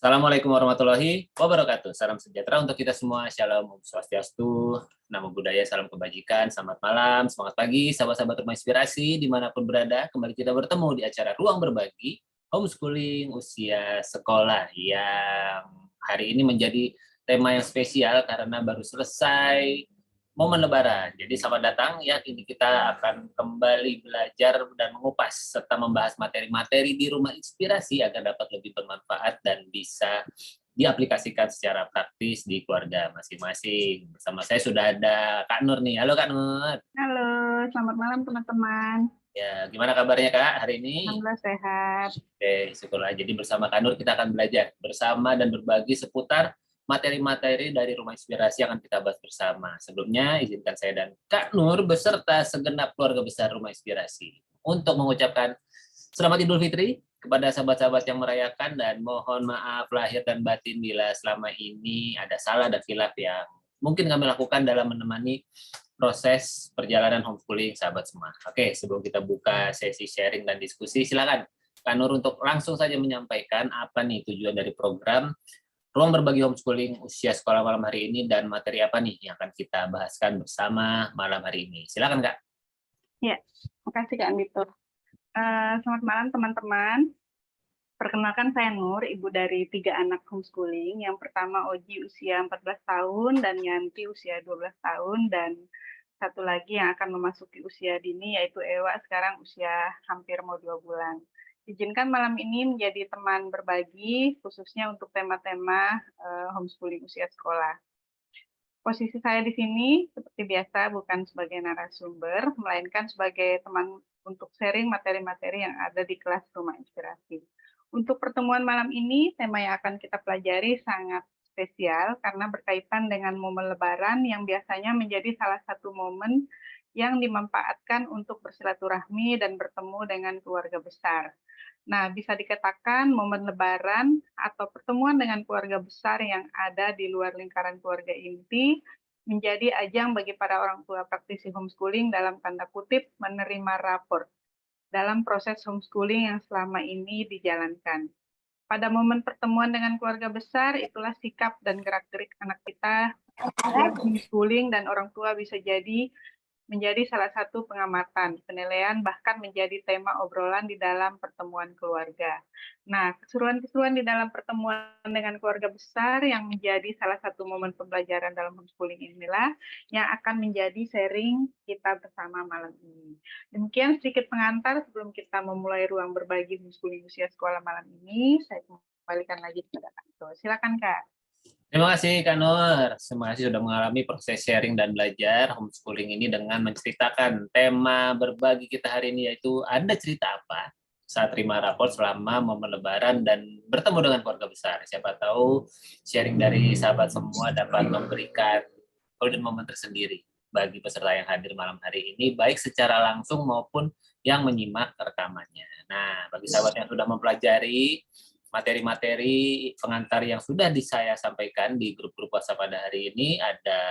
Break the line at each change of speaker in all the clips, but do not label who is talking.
Assalamualaikum warahmatullahi wabarakatuh. Salam sejahtera untuk kita semua. Shalom, Om Swastiastu, Namo Buddhaya, salam kebajikan. Selamat malam, semangat pagi, sahabat-sahabat Rumah Inspirasi dimanapun berada. Kembali kita bertemu di acara Ruang Berbagi, Homeschooling Usia Sekolah, yang hari ini menjadi tema yang spesial karena baru selesai momen Lebaran. Jadi selamat datang ya, ini kita akan kembali belajar dan mengupas serta membahas materi-materi di Rumah Inspirasi agar dapat lebih bermanfaat dan bisa diaplikasikan secara praktis di keluarga masing-masing. Bersama saya sudah ada Kak Nur nih. Halo Kak Nur.
Halo, selamat malam teman-teman.
Ya, gimana kabarnya Kak hari ini?
Alhamdulillah sehat.
Oke, syukurlah. Jadi bersama Kak Nur kita akan belajar bersama dan berbagi seputar materi-materi dari Rumah Inspirasi yang akan kita bahas bersama. Sebelumnya, izinkan saya dan Kak Nur beserta segenap keluarga besar Rumah Inspirasi untuk mengucapkan Selamat Idul Fitri kepada sahabat-sahabat yang merayakan dan mohon maaf lahir dan batin bila selama ini ada salah dan khilaf yang mungkin kami lakukan dalam menemani proses perjalanan homeschooling sahabat semua. Oke, sebelum kita buka sesi sharing dan diskusi, silakan Kak Nur untuk langsung saja menyampaikan apa nih tujuan dari program Ruang Berbagi Homeschooling Usia Sekolah malam hari ini dan materi apa nih yang akan kita bahaskan bersama malam hari ini. Silakan Kak.
Ya, makasih Kak Andito. Selamat malam teman-teman. Perkenalkan saya Nur, ibu dari 3 anak homeschooling. Yang pertama Oji usia 14 tahun dan Yanti usia 12 tahun dan satu lagi yang akan memasuki usia dini yaitu Ewa sekarang usia hampir mau 2 bulan. Izinkan malam ini menjadi teman berbagi khususnya untuk tema-tema homeschooling usia sekolah. Posisi saya di sini seperti biasa bukan sebagai narasumber, melainkan sebagai teman untuk sharing materi-materi yang ada di kelas Rumah Inspirasi. Untuk pertemuan malam ini, tema yang akan kita pelajari sangat spesial karena berkaitan dengan momen Lebaran yang biasanya menjadi salah satu momen yang dimanfaatkan untuk bersilaturahmi dan bertemu dengan keluarga besar. Nah, bisa dikatakan momen Lebaran atau pertemuan dengan keluarga besar yang ada di luar lingkaran keluarga inti menjadi ajang bagi para orang tua praktisi homeschooling dalam tanda kutip menerima raport dalam proses homeschooling yang selama ini dijalankan. Pada momen pertemuan dengan keluarga besar, itulah sikap dan gerak-gerik anak kita yang homeschooling dan orang tua bisa jadi menjadi salah satu pengamatan, penilaian, bahkan menjadi tema obrolan di dalam pertemuan keluarga. Nah, keseruan-keseruan di dalam pertemuan dengan keluarga besar yang menjadi salah satu momen pembelajaran dalam homeschooling inilah yang akan menjadi sharing kita bersama malam ini. Demikian sedikit pengantar sebelum kita memulai ruang berbagi homeschooling usia sekolah malam ini. Saya kembalikan lagi kepada Kak Ito. Silakan Kak.
Terima kasih Kak Nur. Terima kasih sudah mengalami proses sharing dan belajar homeschooling ini dengan menceritakan tema berbagi kita hari ini, yaitu Anda cerita apa saat terima rapor selama momen Lebaran dan bertemu dengan keluarga besar. Siapa tahu sharing dari sahabat semua dapat memberikan golden moment tersendiri bagi peserta yang hadir malam hari ini, baik secara langsung maupun yang menyimak rekamannya. Nah, bagi sahabat yang sudah mempelajari materi-materi pengantar yang sudah saya sampaikan di grup-grup WhatsApp pada hari ini, ada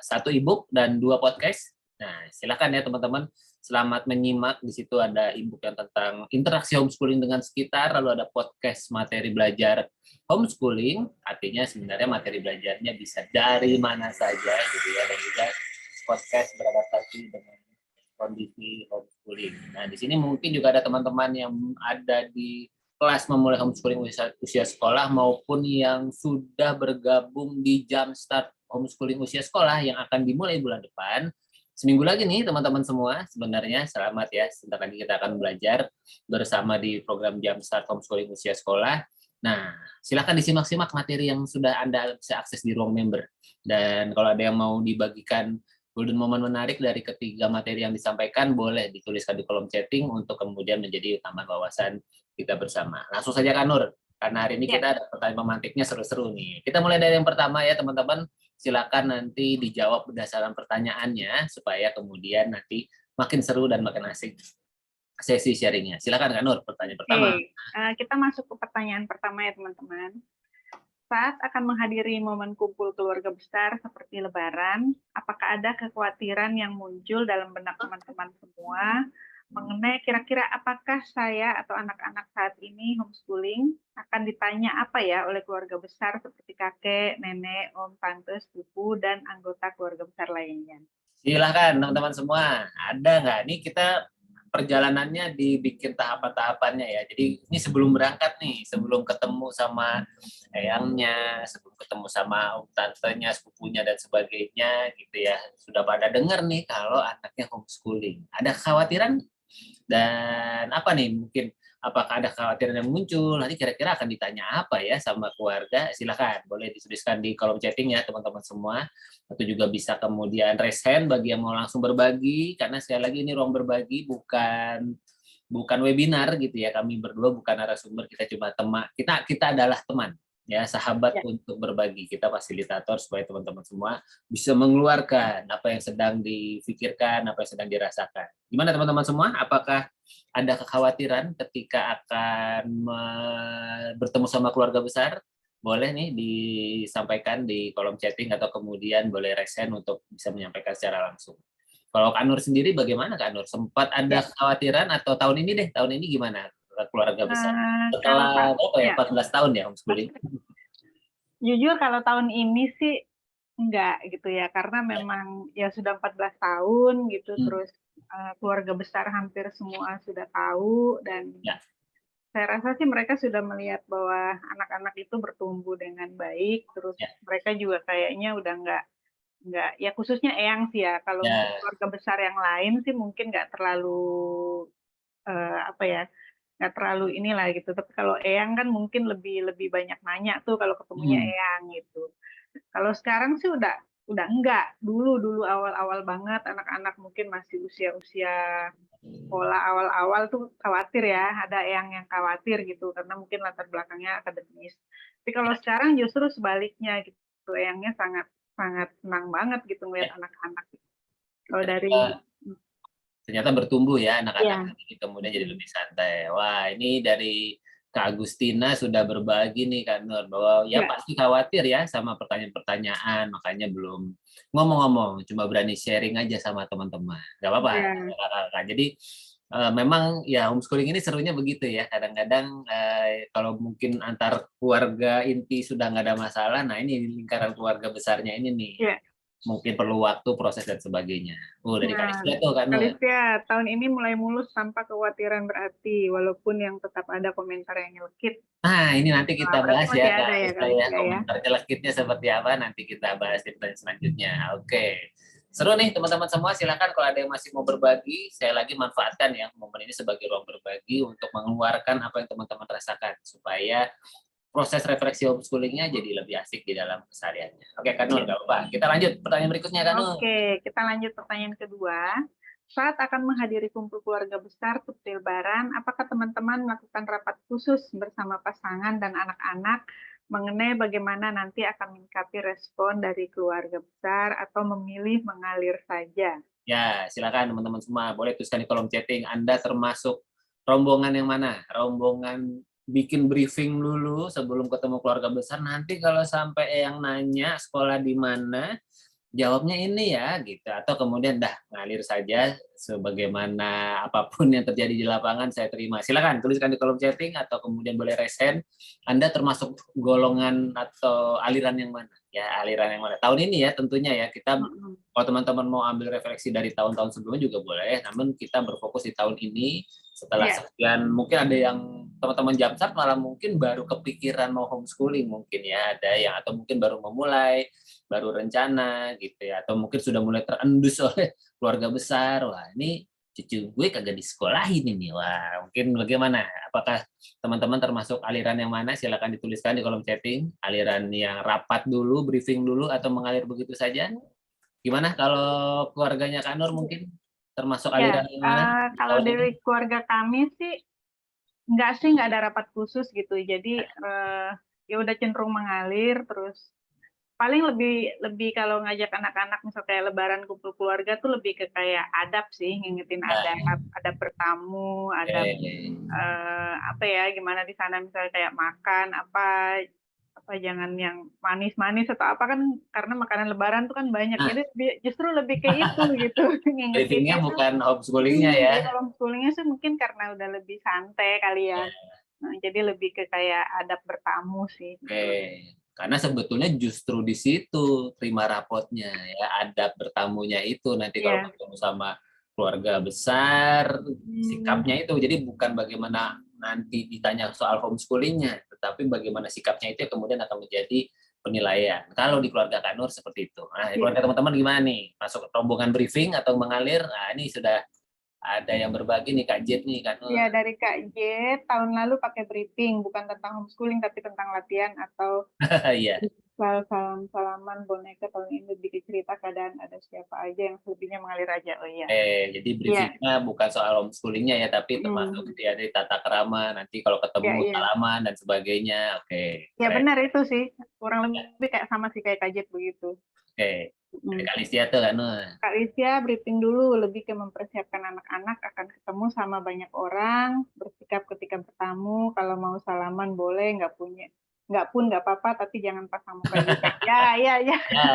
1 e-book dan 2 podcast. Nah, silakan ya teman-teman, selamat menyimak. Di situ ada e-book yang tentang interaksi homeschooling dengan sekitar, lalu ada podcast materi belajar homeschooling, artinya sebenarnya materi belajarnya bisa dari mana saja gitu ya, dan juga podcast beradaptasi dengan kondisi homeschooling. Nah, di sini mungkin juga ada teman-teman yang ada di kelas memulai homeschooling usia sekolah maupun yang sudah bergabung di Jumpstart Homeschooling Usia Sekolah yang akan dimulai bulan depan. Seminggu lagi nih teman-teman semua, sebenarnya selamat ya, sebentar lagi kita akan belajar bersama di program Jumpstart Homeschooling Usia Sekolah. Nah, silakan disimak-simak materi yang sudah Anda bisa akses di ruang member. Dan kalau ada yang mau dibagikan golden moment menarik dari ketiga materi yang disampaikan, boleh dituliskan di kolom chatting untuk kemudian menjadi tambahan wawasan kita bersama. Langsung saja Kak Nur, karena hari ini kita ada pertanyaan pemantiknya seru-seru nih. Kita mulai dari yang pertama ya teman-teman, silakan nanti dijawab berdasarkan pertanyaannya, supaya kemudian nanti makin seru dan makin asik sesi sharingnya. Silakan Kak Nur, pertanyaan pertama.
Kita masuk ke pertanyaan pertama ya teman-teman. Saat akan menghadiri momen kumpul keluarga besar seperti Lebaran, apakah ada kekhawatiran yang muncul dalam benak teman-teman semua mengenai kira-kira apakah saya atau anak-anak saat ini homeschooling akan ditanya apa ya oleh keluarga besar seperti kakek, nenek, om, tante, sepupu, dan anggota keluarga besar lainnya.
Silahkan teman-teman semua, ada nggak? Nih kita perjalanannya dibikin tahapan-tahapannya ya. Jadi ini sebelum berangkat nih, sebelum ketemu sama eyangnya, sebelum ketemu sama om tantenya, sepupunya dan sebagainya gitu ya. Sudah pada dengar nih kalau anaknya homeschooling. Ada kekhawatiran dan apa nih mungkin apakah ada kekhawatiran yang muncul nanti kira-kira akan ditanya apa ya sama keluarga, silakan boleh dituliskan di kolom chatting ya teman-teman semua, atau juga bisa kemudian raise hand bagi yang mau langsung berbagi, karena sekali lagi ini ruang berbagi, bukan bukan webinar gitu ya, kami berdua bukan narasumber, kita cuma teman, kita adalah teman ya, sahabat
Ya.
untuk berbagi, kita fasilitator supaya teman-teman semua bisa mengeluarkan apa yang sedang difikirkan, apa yang sedang dirasakan. Gimana teman-teman semua? Apakah ada kekhawatiran ketika akan bertemu sama keluarga besar? Boleh nih disampaikan di kolom chatting atau kemudian boleh resen untuk bisa menyampaikan secara langsung. Kalau Kak Nur sendiri bagaimana Kak Nur? Sempat ada
Ya.
kekhawatiran atau tahun ini deh, tahun ini gimana keluarga besar?
Kalau
Setelah
Pak,
berapa ya,
ya,
14 tahun ya homeschooling?
jujur kalau tahun ini sih enggak gitu ya, karena memang ya sudah 14 tahun gitu,
Hmm,
terus keluarga besar hampir semua sudah tahu, dan
ya,
saya rasa sih mereka sudah melihat bahwa anak-anak itu bertumbuh dengan baik, terus
ya,
mereka juga kayaknya udah nggak ya, khususnya Eyang sih ya, kalau mungkin
ya,
keluarga besar yang lain sih mungkin nggak terlalu apa ya, nggak terlalu inilah gitu. Tapi kalau Eyang kan mungkin lebih lebih banyak nanya tuh kalau ketemunya
hmm,
Eyang gitu. Kalau sekarang sih udah enggak. Dulu dulu awal-awal banget anak-anak mungkin masih usia-usia sekolah awal-awal tuh khawatir ya, ada yang khawatir gitu karena mungkin latar belakangnya akademis. Tapi kalau
ya,
sekarang justru sebaliknya gitu, Eyangnya sangat sangat senang banget gitu
ya.
ngeliat anak-anak. Kalau dari
Ternyata ternyata bertumbuh ya anak-anak
ya,
ini, kemudian jadi lebih santai. Wah, ini dari Kak Agustina sudah berbagi nih Kak Nur, bahwa ya
ya,
pasti khawatir ya sama pertanyaan-pertanyaan, makanya belum ngomong-ngomong, cuma berani sharing aja sama teman-teman. Gak apa-apa,
ya,
Kakak. Jadi memang ya homeschooling ini serunya begitu ya, kadang-kadang kalau mungkin antar keluarga inti sudah nggak ada masalah, nah ini lingkaran keluarga besarnya ini nih,
ya.
mungkin perlu waktu, proses, dan sebagainya. Dari Kak
Nah,
Rizky tuh Kak Nur.
Kalistia, tahun ini mulai mulus tanpa kekhawatiran berarti, walaupun yang tetap ada komentar yang nyelkit.
Nah, ini nanti
Nah,
kita
berarti
bahas ya,
masih
Kak
ada ya
Rista ya.
Kalistia ya.
Komentar jelekitnya seperti apa, nanti kita bahas di pertanyaan selanjutnya. Oke. Seru nih teman-teman semua, silakan kalau ada yang masih mau berbagi, saya lagi manfaatkan ya momen ini sebagai ruang berbagi untuk mengeluarkan apa yang teman-teman rasakan, supaya proses refleksi homeschoolingnya jadi lebih asik di dalam kesehariannya. Oke, Kak Nur,
Ya.
nggak apa-apa. Kita lanjut pertanyaan berikutnya, Kak Nur.
Oke, kita lanjut pertanyaan kedua. Saat akan menghadiri kumpul keluarga besar seperti Lebaran, apakah teman-teman melakukan rapat khusus bersama pasangan dan anak-anak mengenai bagaimana nanti akan menyikapi respon dari keluarga besar atau memilih mengalir saja?
Ya, silakan teman-teman semua. Boleh tuliskan di kolom chatting. Anda termasuk rombongan yang mana? Rombongan bikin briefing dulu sebelum ketemu keluarga besar. Nanti kalau sampai yang nanya sekolah di mana, jawabnya ini ya gitu, atau kemudian dah ngalir saja sebagaimana apapun yang terjadi di lapangan saya terima. Silakan tuliskan di kolom chatting atau kemudian boleh resen Anda termasuk golongan atau aliran yang mana ya, aliran yang mana tahun ini ya, tentunya ya, kita kalau teman-teman mau ambil refleksi dari tahun-tahun sebelumnya juga boleh, namun kita berfokus di tahun ini. Setelah
Ya,
sekian, mungkin ada yang teman-teman Jamsat malah mungkin baru kepikiran mau homeschooling, mungkin ya ada yang, atau mungkin baru memulai, baru rencana gitu ya, atau mungkin sudah mulai terendus oleh keluarga besar. Wah, ini cucu gue kagak disekolahin ini. Wah, mungkin bagaimana? Apakah teman-teman termasuk aliran yang mana? Silakan dituliskan di kolom chatting. Aliran yang rapat dulu, briefing dulu, atau mengalir begitu saja? Gimana kalau keluarganya Kak Nur, mungkin termasuk
ya.
aliran yang mana di
Kalau
tahun ini?
dari keluarga kami sih nggak ada rapat khusus gitu. Jadi ya udah cenderung mengalir, terus paling lebih lebih kalau ngajak anak-anak misal kayak lebaran kumpul keluarga tuh lebih ke kayak adab sih, ngingetin
Nah,
adab bertamu, adab
eh,
apa ya, gimana di sana misalnya kayak makan apa apa jangan yang manis-manis atau apa kan karena makanan lebaran tuh kan banyak.
Nah,
Jadi justru lebih ke itu gitu.
briefingnya
Ngingetinnya tuh
bukan homeschoolingnya ya.
ya homeschoolingnya sih mungkin karena udah lebih santai kali ya.
Ya,
Nah, jadi lebih ke kayak adab bertamu sih
oke.
menurut.
Karena sebetulnya justru di situ terima rapotnya ya, adab bertamunya itu nanti kalau
Iya.
ketemu sama keluarga besar
Hmm,
sikapnya itu. Jadi bukan bagaimana nanti ditanya soal homeschoolingnya, tetapi bagaimana sikapnya itu yang kemudian akan menjadi penilaian. Kalau di keluarga Kak Nur seperti itu. Nah, di
iya.
keluarga teman-teman gimana nih? Masuk rombongan briefing atau mengalir? Nah, ini sudah ada yang berbagi nih Kak Jet nih Kak Nur.
Ya, dari Kak J, tahun lalu pakai briefing, bukan tentang homeschooling, tapi tentang latihan atau
Iya.
salam-salaman boneka tahun ini lebih ke cerita keadaan ada siapa aja yang selebihnya mengalir aja. Oh iya.
Jadi
Iya.
briefingnya bukan soal homeschoolingnya ya, tapi termasuk
Hmm.
ya dari tata kerama, nanti kalau ketemu
Ya, iya.
salaman dan sebagainya. Oke,
Ya
keren.
benar itu sih. Kurang
Ya,
lebih kayak sama sih kayak Kak J begitu.
oke, dari
Hmm.
Kak Listia tuh kan.
Kak Lisya briefing dulu, lebih ke mempersiapkan anak-anak akan ketemu sama banyak orang, bersikap ketika bertamu, kalau mau salaman boleh, nggak pun nggak apa-apa, tapi jangan pasang muka jutek. Ya, ya, ya,
Ya,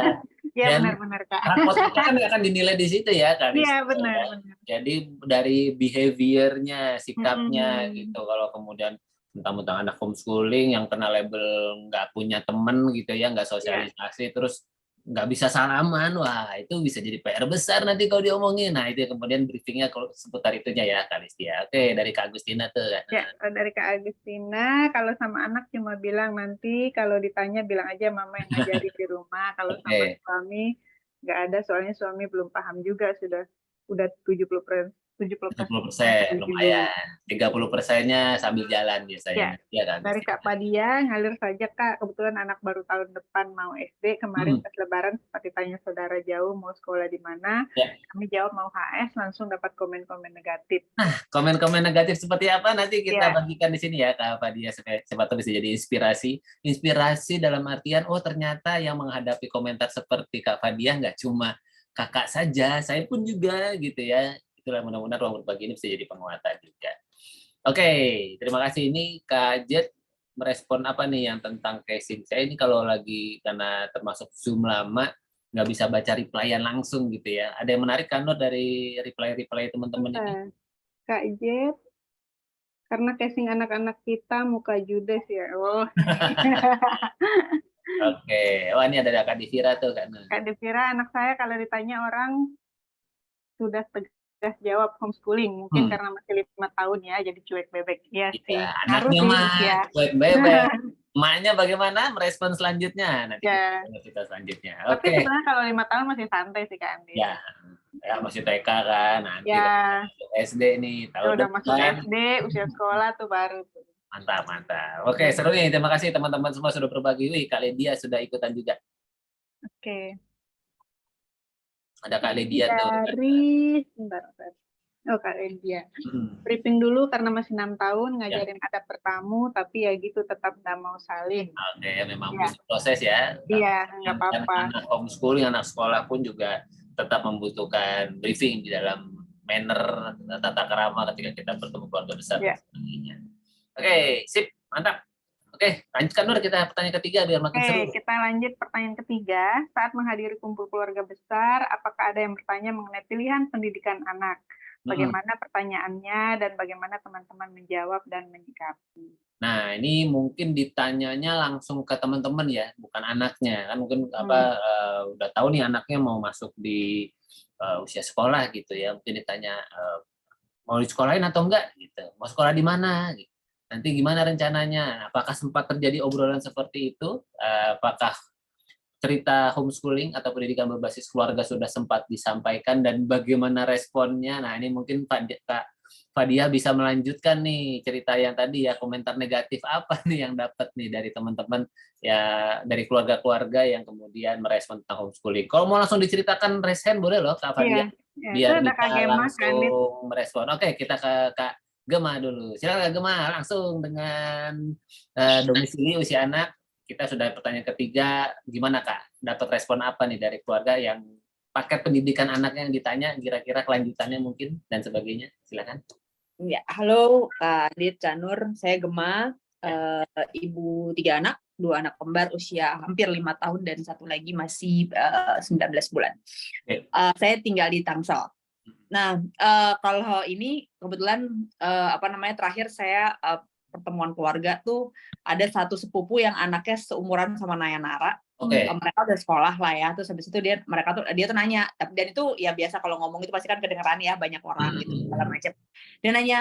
ya
dan
benar-benar Kak.
rapot kita kan akan dinilai di situ ya, Kak
Iya
Listia ya.
benar-benar.
Jadi dari behavior-nya, sikapnya
Mm-mm.
gitu. Kalau kemudian tentang anak homeschooling yang kena label nggak punya temen gitu ya, nggak
Ya,
sosialisasi, terus nggak bisa salaman, wah itu bisa jadi PR besar nanti kalau diomongin. Nah itu kemudian briefingnya kalau seputar itunya ya, Kak Listia. Oke, dari Kak Agustina tuh kan.
ya dari Kak Agustina, kalau sama anak cuma bilang nanti, kalau ditanya bilang aja mama yang ngajarin di rumah. Kalau sama
Oke,
suami nggak ada, soalnya suami belum paham juga udah 70%
70%,
setuju.
lumayan. 30%-nya sambil jalan
Ya,
biasanya. Iya, Kak
dari
Agustina.
Kak Padia, ngalir saja Kak. Kebetulan anak baru tahun depan mau SD. Kemarin
Hmm.
pas Lebaran sempat ditanya saudara jauh mau sekolah di mana.
Ya.
Kami jawab mau HS, langsung dapat komen-komen negatif.
Komen-komen negatif seperti apa nanti kita
Ya,
bagikan di sini ya Kak Fadia, supaya siapa tahu bisa jadi inspirasi. Inspirasi dalam artian oh ternyata yang menghadapi komentar seperti Kak Fadia nggak cuma kakak saja, saya pun juga gitu ya. Itulah mudah-mudahan ruang berbagi ini bisa jadi penguatan juga. Oke, terima kasih. Ini Kak Jet merespon apa nih yang tentang casing. Saya ini kalau lagi karena termasuk Zoom lama nggak bisa baca replyan langsung gitu ya. Ada yang menarik kan Nur dari reply-reply teman-teman ini?
bentar. Kak Jet, karena casing anak-anak kita muka judes ya. Oh, ini.
Oke, wah ini ada Kak Divira tuh kan.
Kak Devira, anak saya kalau ditanya orang sudah tegas jawab homeschooling. Mungkin
Hmm,
karena masih 5 tahun ya, jadi cuek bebek. Iya
iya,
sih, ngaruh
anaknya
sih
mah
usia.
cuek bebek. Emaknya bagaimana merespon selanjutnya? Nanti kita
Ya,
dengar cerita selanjutnya.
tapi
Oke,
sebenarnya kalau 5 tahun masih santai sih Kak Andin.
ya, ya masih TK kan, nanti
Ya,
SD nih
kalau
tahun
udah masuk
depan.
SD, usia sekolah tuh baru tuh.
Mantap, mantap. Oke, seru nih. Terima kasih teman-teman semua sudah berbagi. Wih, Kak Lydia sudah ikutan juga.
Oke.
Ada Kak Lydia tuh.
Dari, bentar. Oh Kak Lydia.
Hmm,
Briefing dulu karena masih 6 tahun
ya,
ngajarin adab bertamu, tapi ya gitu tetap nggak mau salin.
oke, memang
Ya,
butuh proses ya.
iya nggak
Dan
apa-apa.
anak homeschooling, anak sekolah pun juga tetap membutuhkan briefing di dalam manner tata kerama ketika kita bertemu keluarga besar dan
Ya.
sebagainya. Oke, sip, mantap. Oke, lanjutkan Nur kita pertanyaan ketiga biar makin seru.
Oke, kita lanjut pertanyaan ketiga. Saat menghadiri kumpul keluarga besar, apakah ada yang bertanya mengenai pilihan pendidikan anak?
Hmm.
Bagaimana pertanyaannya dan bagaimana teman-teman menjawab dan menyikapi?
Nah, ini mungkin ditanyanya langsung ke teman-teman ya, bukan anaknya. Kan mungkin
Hmm.
udah tahu nih anaknya mau masuk di usia sekolah gitu ya. Mungkin ditanya mau disekolahin atau enggak gitu. Mau sekolah di mana gitu. Nanti gimana rencananya? Apakah sempat terjadi obrolan seperti itu? Apakah cerita homeschooling atau pendidikan berbasis keluarga sudah sempat disampaikan dan bagaimana responnya? Nah, ini mungkin Kak Fadia bisa melanjutkan nih cerita yang tadi ya, komentar negatif apa nih yang dapat nih dari teman-teman ya, dari keluarga-keluarga yang kemudian merespon tentang homeschooling. Kalau mau langsung diceritakan resen boleh loh Kak
Iya,
Fadia,
ya, itu
biar
ada Kak
kita
Gema kan, Dit?
langsung merespon. Oke, kita ke Kak Gema dulu. Silakan Kak Gema langsung dengan domisili usia anak. Kita sudah pertanyaan ketiga, gimana Kak? Dapat respon apa nih dari keluarga yang paket pendidikan anaknya yang ditanya, kira-kira kelanjutannya mungkin dan sebagainya? Silakan.
Ya, halo Kak Adit, Canur, saya Gema,
Ya.
ibu 3 anak. 2 anak kembar usia hampir 5 tahun dan satu lagi masih 19 bulan. Saya tinggal di Tangsel. Nah, kalau ini kebetulan terakhir saya pertemuan keluarga tuh ada satu sepupu yang anaknya seumuran sama Naya Nara. Mereka udah sekolah lah ya, terus habis itu dia tuh nanya, dan itu ya biasa kalau ngomong itu pasti kan kedengeran ya banyak orang gitu segala macam. Dia nanya,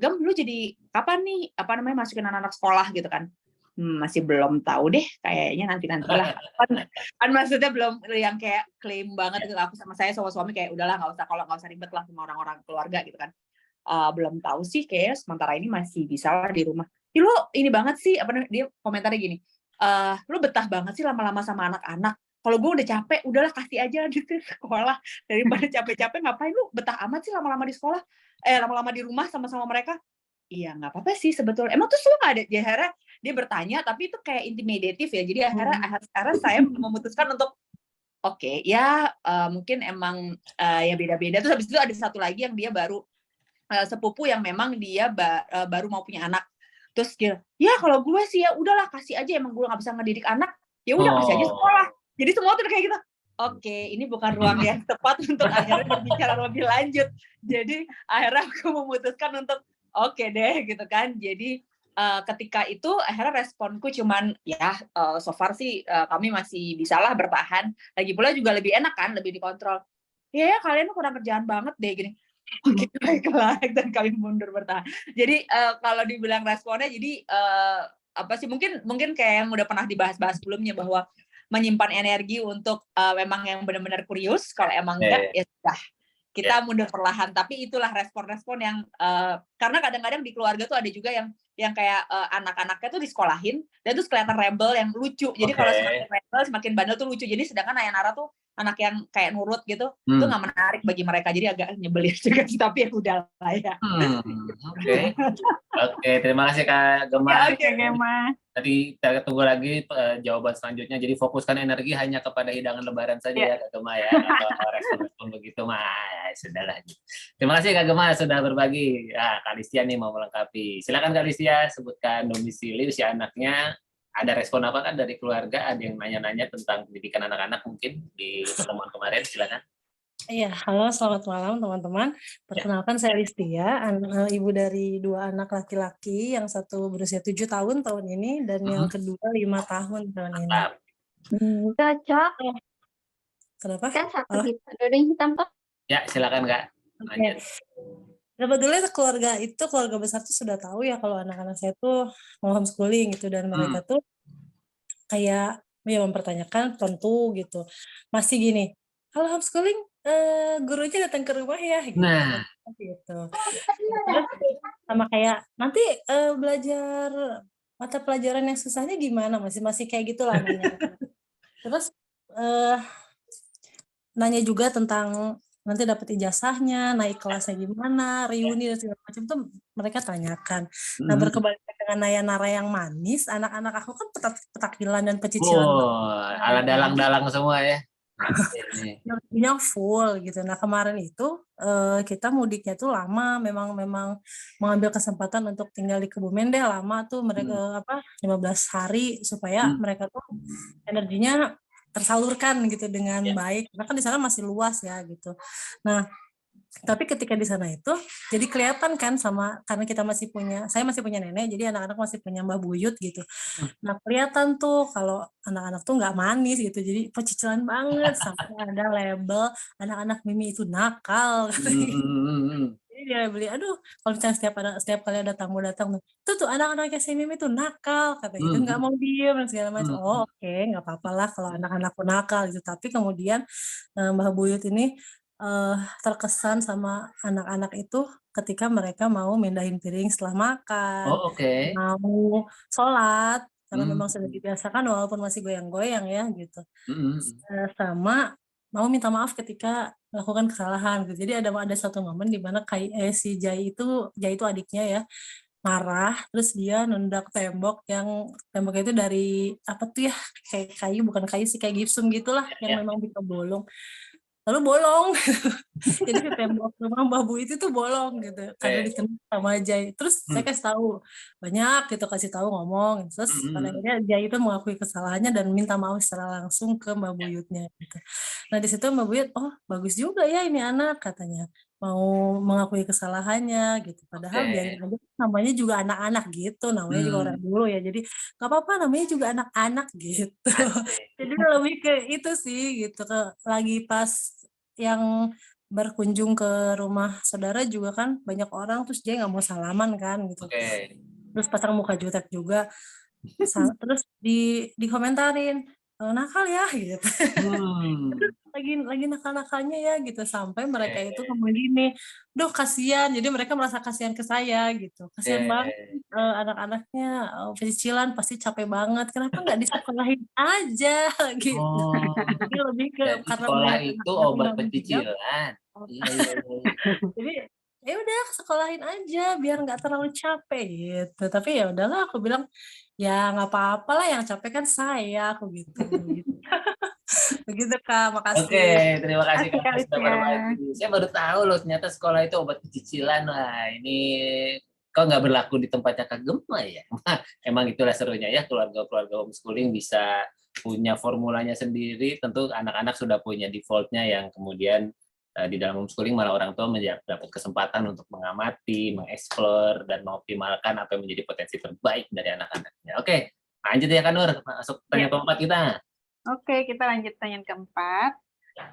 Gem, lu jadi kapan nih masukin anak-anak sekolah gitu kan? Masih belum tahu deh, kayaknya nanti lah. Kan maksudnya belum yang kayak klaim banget gitu. Aku sama suami kayak udahlah nggak usah ribet lah sama orang-orang keluarga gitu kan. Belum tahu sih, kayak sementara ini masih bisa lah di rumah. Lu ini banget sih, dia komentarnya gini. Lu betah banget sih lama-lama sama anak-anak. Kalau gue udah capek, udahlah kasih aja gitu sekolah daripada capek-capek. Ngapain lu betah amat sih lama-lama di sekolah? Lama-lama di rumah sama mereka? Iya nggak apa-apa sih sebetulnya. Emang tuh lu nggak ada? Jadi akhirnya dia bertanya, tapi itu kayak intimidatif ya. Jadi akhirnya saya memutuskan untuk oke, ya mungkin emang ya beda-beda. Terus habis itu ada satu lagi yang dia baru sepupu yang memang dia baru mau punya anak. Terus dia, ya kalau gue sih ya udahlah kasih aja, emang gue nggak bisa ngedidik anak, ya udah kasih aja sekolah. Jadi semua tuh kayak gitu. Oke, ini bukan ruang yang tepat untuk akhirnya berbicara lebih lanjut. Jadi akhirnya aku memutuskan untuk oke deh gitu kan. Jadi ketika itu akhirnya responku cuman ya so far sih kami masih bisalah bertahan. Lagi pula juga lebih enak kan, lebih dikontrol. Ya kalian kurang kerjaan banget deh gini. Oke, baiklah, dan kami mundur bertahan. Jadi kalau dibilang responnya, jadi mungkin kayak yang udah pernah dibahas-bahas sebelumnya bahwa menyimpan energi untuk memang yang benar-benar kurius. Kalau emang enggak, ya sudah kita mundur perlahan. Tapi itulah respon-respon yang karena kadang-kadang di keluarga tuh ada juga yang kayak anak-anaknya tuh disekolahin dan terus kelihatan rebel yang lucu. Jadi kalau semakin rebel, semakin bandel tuh lucu. Jadi sedangkan Naya Nara tuh anak yang kayak nurut gitu, itu nggak menarik bagi mereka. Jadi agak nyebelin juga, tapi ya udah lah ya.
Oke, terima kasih Kak Gema.
Oke, Gema.
Tadi kita tunggu lagi jawaban selanjutnya. Jadi fokuskan energi hanya kepada hidangan Lebaran saja ya Kak Gema ya. Atau respon-respon begitu mah sudahlah. Terima kasih Kak Gema sudah berbagi. Kak Listia nih mau melengkapi. Silakan Kak Listia, sebutkan domisili, usia anaknya. Ada respon apa kan dari keluarga? Ada yang nanya-nanya tentang pendidikan anak-anak mungkin di pertemuan kemarin? Silakan.
Iya, halo, selamat malam teman-teman. Perkenalkan saya Listia, ibu dari 2 anak laki-laki, yang satu berusia 7 tahun ini dan yang kedua 5 tahun tahun ini.
Cocok.
Kenapa?
Kan satu hitam kok.
Ya, silakan Kak.
Oke. Sebetulnya keluarga besar tuh sudah tahu ya kalau anak-anak saya tuh mau homeschooling gitu, dan mereka tuh kayak ya mempertanyakan tentu gitu. Masih gini, kalau homeschooling gurunya datang ke rumah ya gitu.
Nah,
gitu. Terus sama kayak nanti belajar mata pelajaran yang susahnya gimana, masih kayak gitulah nanya. Terus nanya juga tentang nanti dapat ijazahnya, naik kelasnya gimana, reuni dan segala macam tuh mereka tanyakan. Nah, berkebalikan dengan Naya Nara yang manis, anak-anak aku kan petakilan dan pecicilan.
Ala dalang-dalang semua ya.
Energinya full gitu. Nah, kemarin itu kita mudiknya tuh lama, memang mengambil kesempatan untuk tinggal di Kebumen deh lama tuh mereka 15 hari supaya mereka tuh energinya tersalurkan gitu dengan baik, karena kan di sana masih luas ya gitu. Nah, tapi ketika di sana itu jadi kelihatan kan karena saya masih punya nenek, jadi anak-anak masih punya mbah buyut gitu. Nah, kelihatan tuh kalau anak-anak tuh nggak manis gitu, jadi pecicilan banget sampai ada label anak-anak Mimi itu nakal katanya. Jadi dia beli, aduh, kalau misalnya setiap kali ada tamu datang tuh anak-anaknya si Mimi tuh nakal kata gitu, nggak mau diem dan segala macam. Oke, nggak apa-apa lah kalau anak-anakku nakal gitu. Tapi kemudian Mbah Buyut ini terkesan sama anak-anak itu ketika mereka mau mindahin piring setelah makan, mau sholat karena memang sudah dibiasakan walaupun masih goyang-goyang ya gitu, sama mau minta maaf ketika melakukan kesalahan gitu. Jadi ada satu momen di mana si Jai itu adiknya ya, marah terus dia nendang temboknya itu dari apa tuh ya, kayak kayu, bukan kayu sih, kayak gipsum gitulah yang memang bisa bolong. lalu bolong. Jadi ke tembok rumah Mbak Bu itu tuh bolong gitu karena dikenal sama Jai. Terus saya kasih tahu banyak gitu, kasih tahu ngomong. Terus pada akhirnya Jai itu mengakui kesalahannya dan minta maaf secara langsung ke Mbak Buyutnya gitu. Nah di situ Mbak Buyut, oh bagus juga ya ini anak katanya, mau mengakui kesalahannya gitu. Padahal biarin aja, namanya juga anak-anak gitu, namanya juga orang dulu ya. Jadi nggak apa-apa, namanya juga anak-anak gitu. Jadi lebih ke itu sih gitu, lagi pas yang berkunjung ke rumah saudara juga kan banyak orang, terus dia nggak mau salaman kan gitu. Terus pasang muka jutek juga. Terus dikomentarin nakal ya gitu. lagi nakal-nakalnya ya gitu, sampai mereka itu ngomong gini, duh kasihan, jadi mereka merasa kasihan ke saya gitu, kasihan banget anak-anaknya pecicilan pasti capek banget, kenapa nggak disekolahin aja gitu. Jadi lebih ke
Jadi
karena
sekolah
melihat
itu
anak-anak
obat
nggak menjawab,
pecicilan. Iya.
jadi ya udah sekolahin aja biar nggak terlalu capek gitu. Tapi ya udahlah, aku bilang ya nggak apa-apa lah, yang capek kan saya, aku gitu. Begitu Kak, makasih.
Oke, terima kasih
Asik
Kak
kali
sudah
ya.
berbagi. Saya baru tahu loh ternyata sekolah itu obat pecicilan. Wah, ini kok nggak berlaku di tempatnya Kak Gemma ya? Emang itulah serunya ya, keluarga-keluarga homeschooling bisa punya formulanya sendiri. Tentu anak-anak sudah punya defaultnya yang kemudian di dalam homeschooling malah orang tua dapat kesempatan untuk mengamati, mengeksplor, dan mengoptimalkan apa yang menjadi potensi terbaik dari anak-anaknya. Oke, lanjut ya Kak Nur, masuk tanya keempat kita.
Oke, kita lanjut tanya keempat.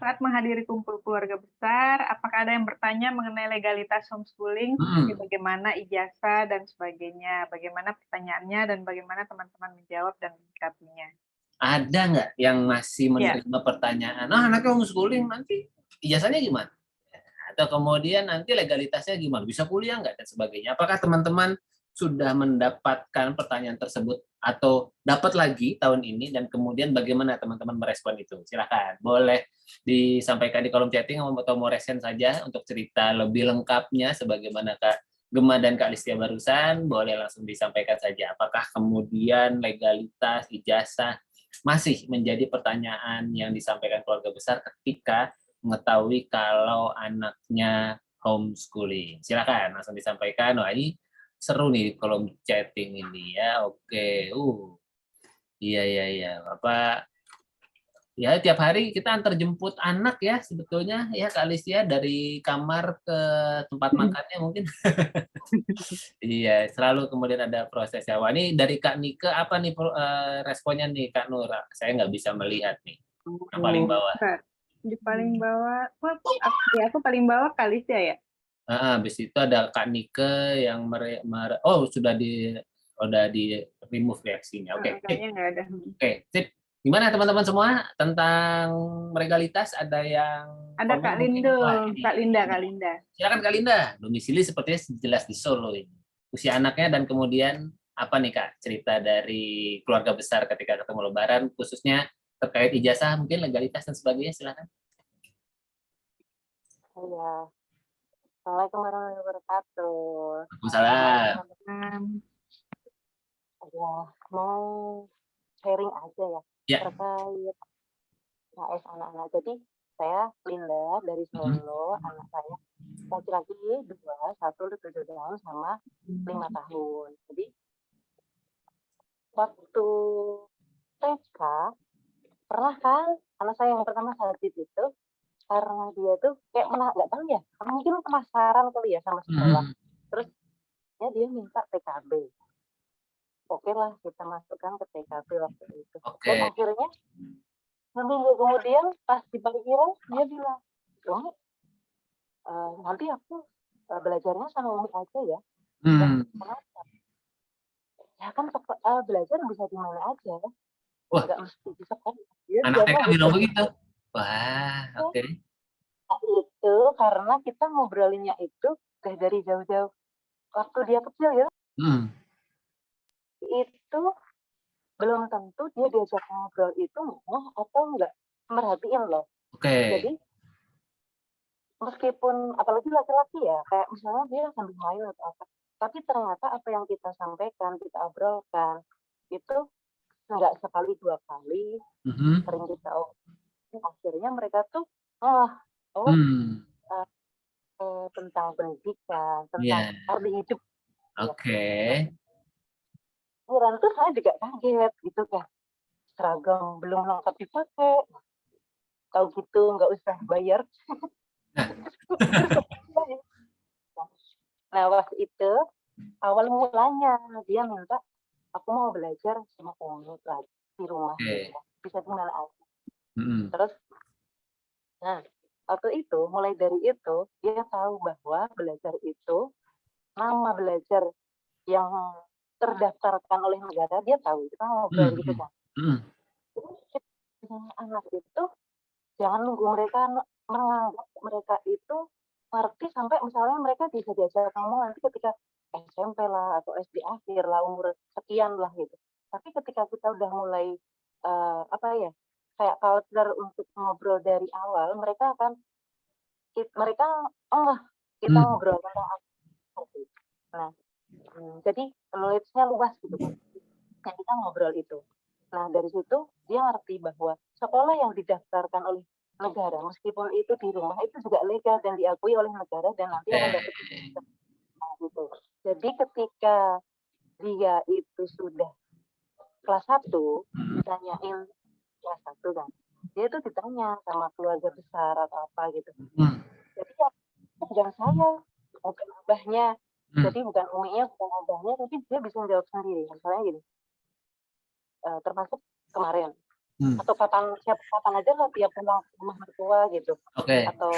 Saat menghadiri kumpul keluarga besar, apakah ada yang bertanya mengenai legalitas homeschooling, seperti bagaimana ijazah dan sebagainya, bagaimana pertanyaannya, dan bagaimana teman-teman menjawab dan menyikapinya?
Ada nggak yang masih menerima pertanyaan, anaknya homeschooling nanti ijazahnya gimana? Atau kemudian nanti legalitasnya gimana? Bisa kuliah nggak dan sebagainya? Apakah teman-teman sudah mendapatkan pertanyaan tersebut atau dapat lagi tahun ini, dan kemudian bagaimana teman-teman merespon itu? Silakan, boleh disampaikan di kolom chatting atau mau resen saja untuk cerita lebih lengkapnya sebagaimana Kak Gemma dan Kak Listia barusan, boleh langsung disampaikan saja. Apakah kemudian legalitas ijazah masih menjadi pertanyaan yang disampaikan keluarga besar ketika mengetahui kalau anaknya homeschooling? Silakan langsung disampaikan. Wah, ini seru nih kolom chatting ini ya. Oke. Iya. Bapak ya tiap hari kita antar jemput anak ya sebetulnya ya Kak Alicia, dari kamar ke tempat makannya mungkin. Iya, selalu kemudian ada prosesnya. Wah, ini dari Kak Nike apa nih responnya nih Kak Nur? Saya nggak bisa melihat nih. Yang paling bawah.
Di paling bawah, aku paling bawah kali sih ya.
Habis itu ada Kak Nike yang sudah di remove reaksinya. Oke.
Kayaknya nggak ada.
Oke, sip. Gimana teman-teman semua tentang legalitas? Ada yang
ada Kak Linda. Kak Linda.
Silakan Kak Linda. Domisili sepertinya jelas di Solo ini. Usia anaknya dan kemudian apa nih Kak cerita dari keluarga besar ketika ketemu Lebaran, khususnya terkait ijazah, mungkin legalitas dan sebagainya. Silakan.
Iya. Assalamualaikum warahmatullahi wabarakatuh.
Waalaikumsalam.
Ya, mau sharing aja ya, terkait KS anak-anak. Jadi saya Linda dari Solo, anak saya laki-laki 2, 1 7 tahun sama 5 tahun. Jadi waktu TK pernah kan anak saya yang pertama sakit itu karena dia tuh kayak nggak tahu ya, mungkin penasaran kali ya sama sekolah. Terus ya dia minta PKB. Oke lah, kita masukkan ke TKB waktu itu. Dan akhirnya seminggu kemudian pas di parkiran dia bilang, nanti aku belajarnya sama Umi aja ya. Kenapa? Ya kan belajar bisa di mana aja ya. Nggak mesti di sekolah.
Anak TK bilang begitu. Wah, oke.
Nah, itu karena kita ngobrolinnya itu dari jauh-jauh. Waktu dia kecil ya. Itu belum tentu dia diajak ngobrol itu mau atau enggak merhatiin loh. Jadi meskipun apalagi laki-laki ya, kayak misalnya dia sambil main atau apa, tapi ternyata apa yang kita sampaikan, kita obrolkan itu enggak sekali 2 kali, sering kita akhirnya mereka tuh oh oh
Hmm.
tentang pendidikan, tentang
Ya.
arti hidup.
Oke.
Kira tuh saya juga kaget gitu kan, seragam belum lengkap dipakai, tahu gitu nggak usah bayar. Nah waktu itu awal mulanya dia minta aku mau belajar sama kamu lagi di rumah,
Oke.
bisa di mana aja.
Hmm.
Terus, nah waktu itu mulai dari itu dia tahu bahwa belajar itu, nama belajar yang terdaftarkan oleh negara dia tahu, kita ngobrol gitu kan. Jadi anak itu jangan nunggu mereka menganggap mereka itu ngerti sampai misalnya mereka bisa diajar kamu nanti ketika SMP lah atau SD akhir lah umur sekian lah gitu. Tapi ketika kita udah mulai apa ya kayak culture untuk ngobrol dari awal, mereka akan mereka kita ngobrol tentang apa. Nah, jadi knowledge-nya luas gitu kan. Nah, kita ngobrol itu. Nah, dari situ dia ngerti bahwa sekolah yang didaftarkan oleh negara, meskipun itu di rumah, itu juga legal dan diakui oleh negara dan nanti akan dapat gitu. Jadi ketika dia itu sudah kelas 1, ditanyain kelas 1 kan, dia itu ditanya sama keluarga besar atau apa gitu. Jadi ya, bukan saya, bukan abahnya, jadi bukan uminya, bukan abahnya, tapi dia bisa jawab sendiri. Misalnya gini, termasuk kemarin atau kapan aja lah tiap pulang rumah mertua gitu. Atau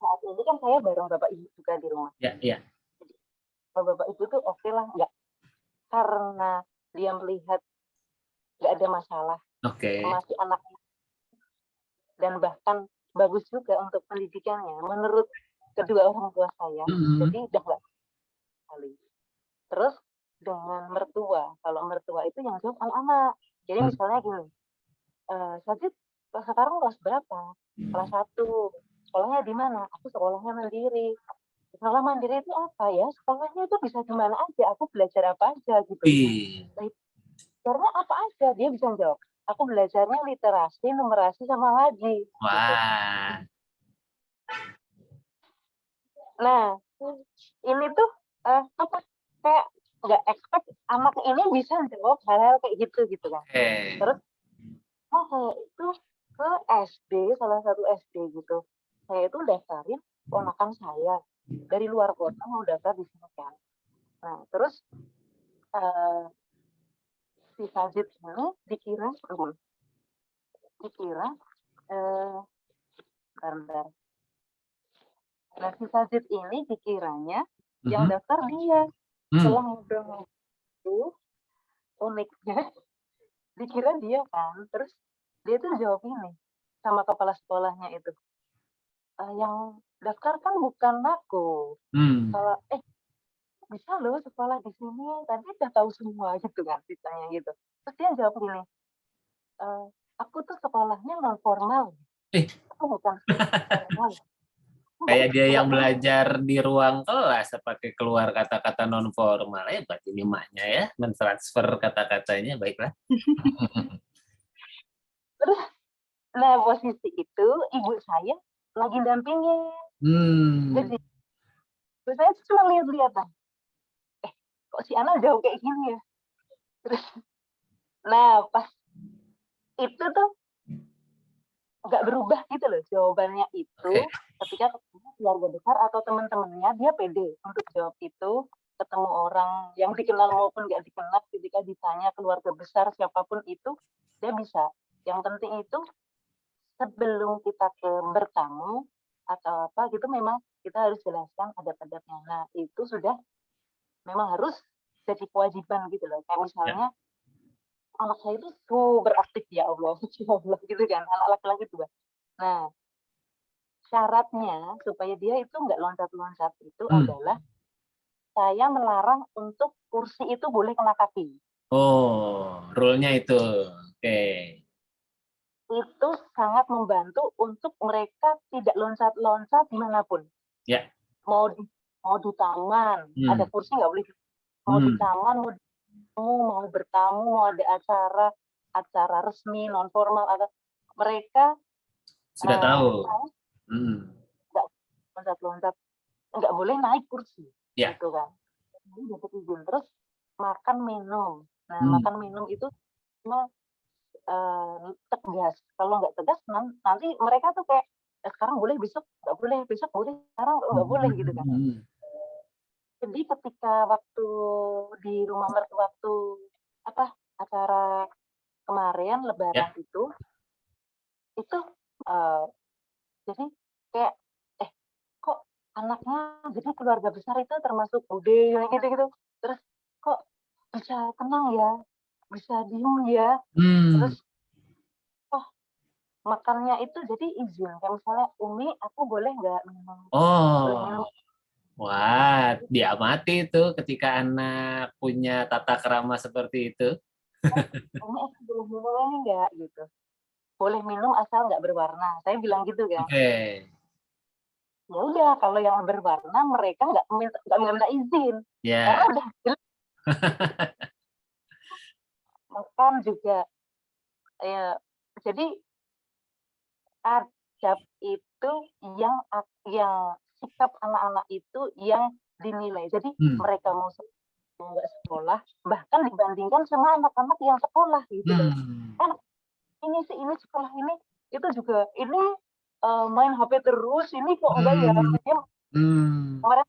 saat ini kan saya bareng bapak ibu juga di rumah.
Iya.
Bapak ibu tuh oke lah, nggak karena dia melihat nggak ada masalah, masih anak dan bahkan bagus juga untuk pendidikannya menurut kedua orang tua saya. Jadi udah nggak sekali. Terus dengan mertua, kalau mertua itu yang jawab anak-anak. Jadi misalnya gini, Sajid sekarang kelas berapa? Kelas 1. Sekolahnya di mana? Aku sekolahnya mandiri. Sekolah mandiri itu apa ya? Sekolahnya itu bisa di mana aja. Aku belajar apa aja gitu. Karena apa aja dia bisa jawab. Aku belajarnya literasi, numerasi sama ngaji.
Wah.
Gitu. Nah, ini tuh apa? Kayak nggak expect anak ini bisa jawab hal-hal kayak gitu kan. Terus saya itu ke SD, salah satu SD gitu. Saya itu daftarin ponakan saya dari luar kota mau daftar di sini kan. Nah, terus si Sajid ini dikira bentar. Nah, si Sajid ini dikiranya yang daftar dia. Setelah ngobrol itu uniknya dikira dia kan. Terus dia tuh jawab ini sama kepala sekolahnya itu. Yang daftar kan bukan aku. Kalau bisa loh sekolah di sini, tapi udah tahu semua gitu kan ditanya gitu. Terus dia jawab gini, aku tuh sekolahnya non formal. Aku bukan formal.
Kayak dia yang belajar di ruang kelas pakai keluar kata-kata non formal ya, berarti ini maknya ya mentransfer kata-katanya. Baiklah.
Terus nah posisi itu ibu saya lagi dampingin. Jadi ibu saya cuma lihat-lihatan. Kok si Ana jauh kayak gini ya? Terus nah pas itu tuh nggak berubah gitu loh jawabannya itu. Ketika ketemu keluarga besar atau teman-temannya, dia pede untuk jawab itu. Ketemu orang yang dikenal maupun nggak dikenal, ketika ditanya keluarga besar siapapun itu, dia bisa. Yang penting itu sebelum kita bertamu atau apa gitu, memang kita harus jelaskan adab-adabnya. Nah itu sudah memang harus jadi kewajiban gitu loh. Kayak misalnya anak saya itu beraktif ya Allah gitu kan, anak laki-laki juga. Nah syaratnya supaya dia itu nggak loncat-loncat itu adalah saya melarang untuk kursi itu boleh kena kaki.
Oh, rule-nya itu. Oke.
Itu sangat membantu untuk mereka tidak loncat-loncat dimanapun.
Ya.
Mau di taman, ada kursi nggak boleh. Mau di taman, mau bertamu, mau ada acara resmi non formal, atau mereka
Sudah tahu.
Nggak loncat-loncat, nggak boleh naik kursi,
Ya.
gitu kan. Jadi dapat izin. Terus makan minum. Nah, makan minum itu cuma tegas. Kalau nggak tegas, nanti mereka tuh kayak sekarang boleh, besok nggak boleh, besok boleh, sekarang nggak boleh gitu kan. Jadi ketika waktu di rumah mertua waktu acara kemarin Lebaran itu jadi kayak kok anaknya, jadi keluarga besar itu termasuk bude gitu-gitu, terus kok bisa tenang ya, bisa diem ya, terus makannya itu jadi izin, kayak misalnya Umi aku boleh nggak minum, boleh minum.
Wah, diamati itu ketika anak punya tata krama seperti itu.
Umi aku boleh minum ini nggak gitu, boleh minum asal nggak berwarna, saya bilang gitu kan. Ya udah, kalau yang berwarna mereka nggak minta izin, karena udah jelas. Makan juga ya, jadi adab itu yang sikap anak-anak itu yang dinilai. Jadi mereka mau nggak sekolah, bahkan dibandingkan sama anak-anak yang sekolah gitu. Ini sekolah ini itu juga ini main HP terus, ini kok enggak ya. Kemarin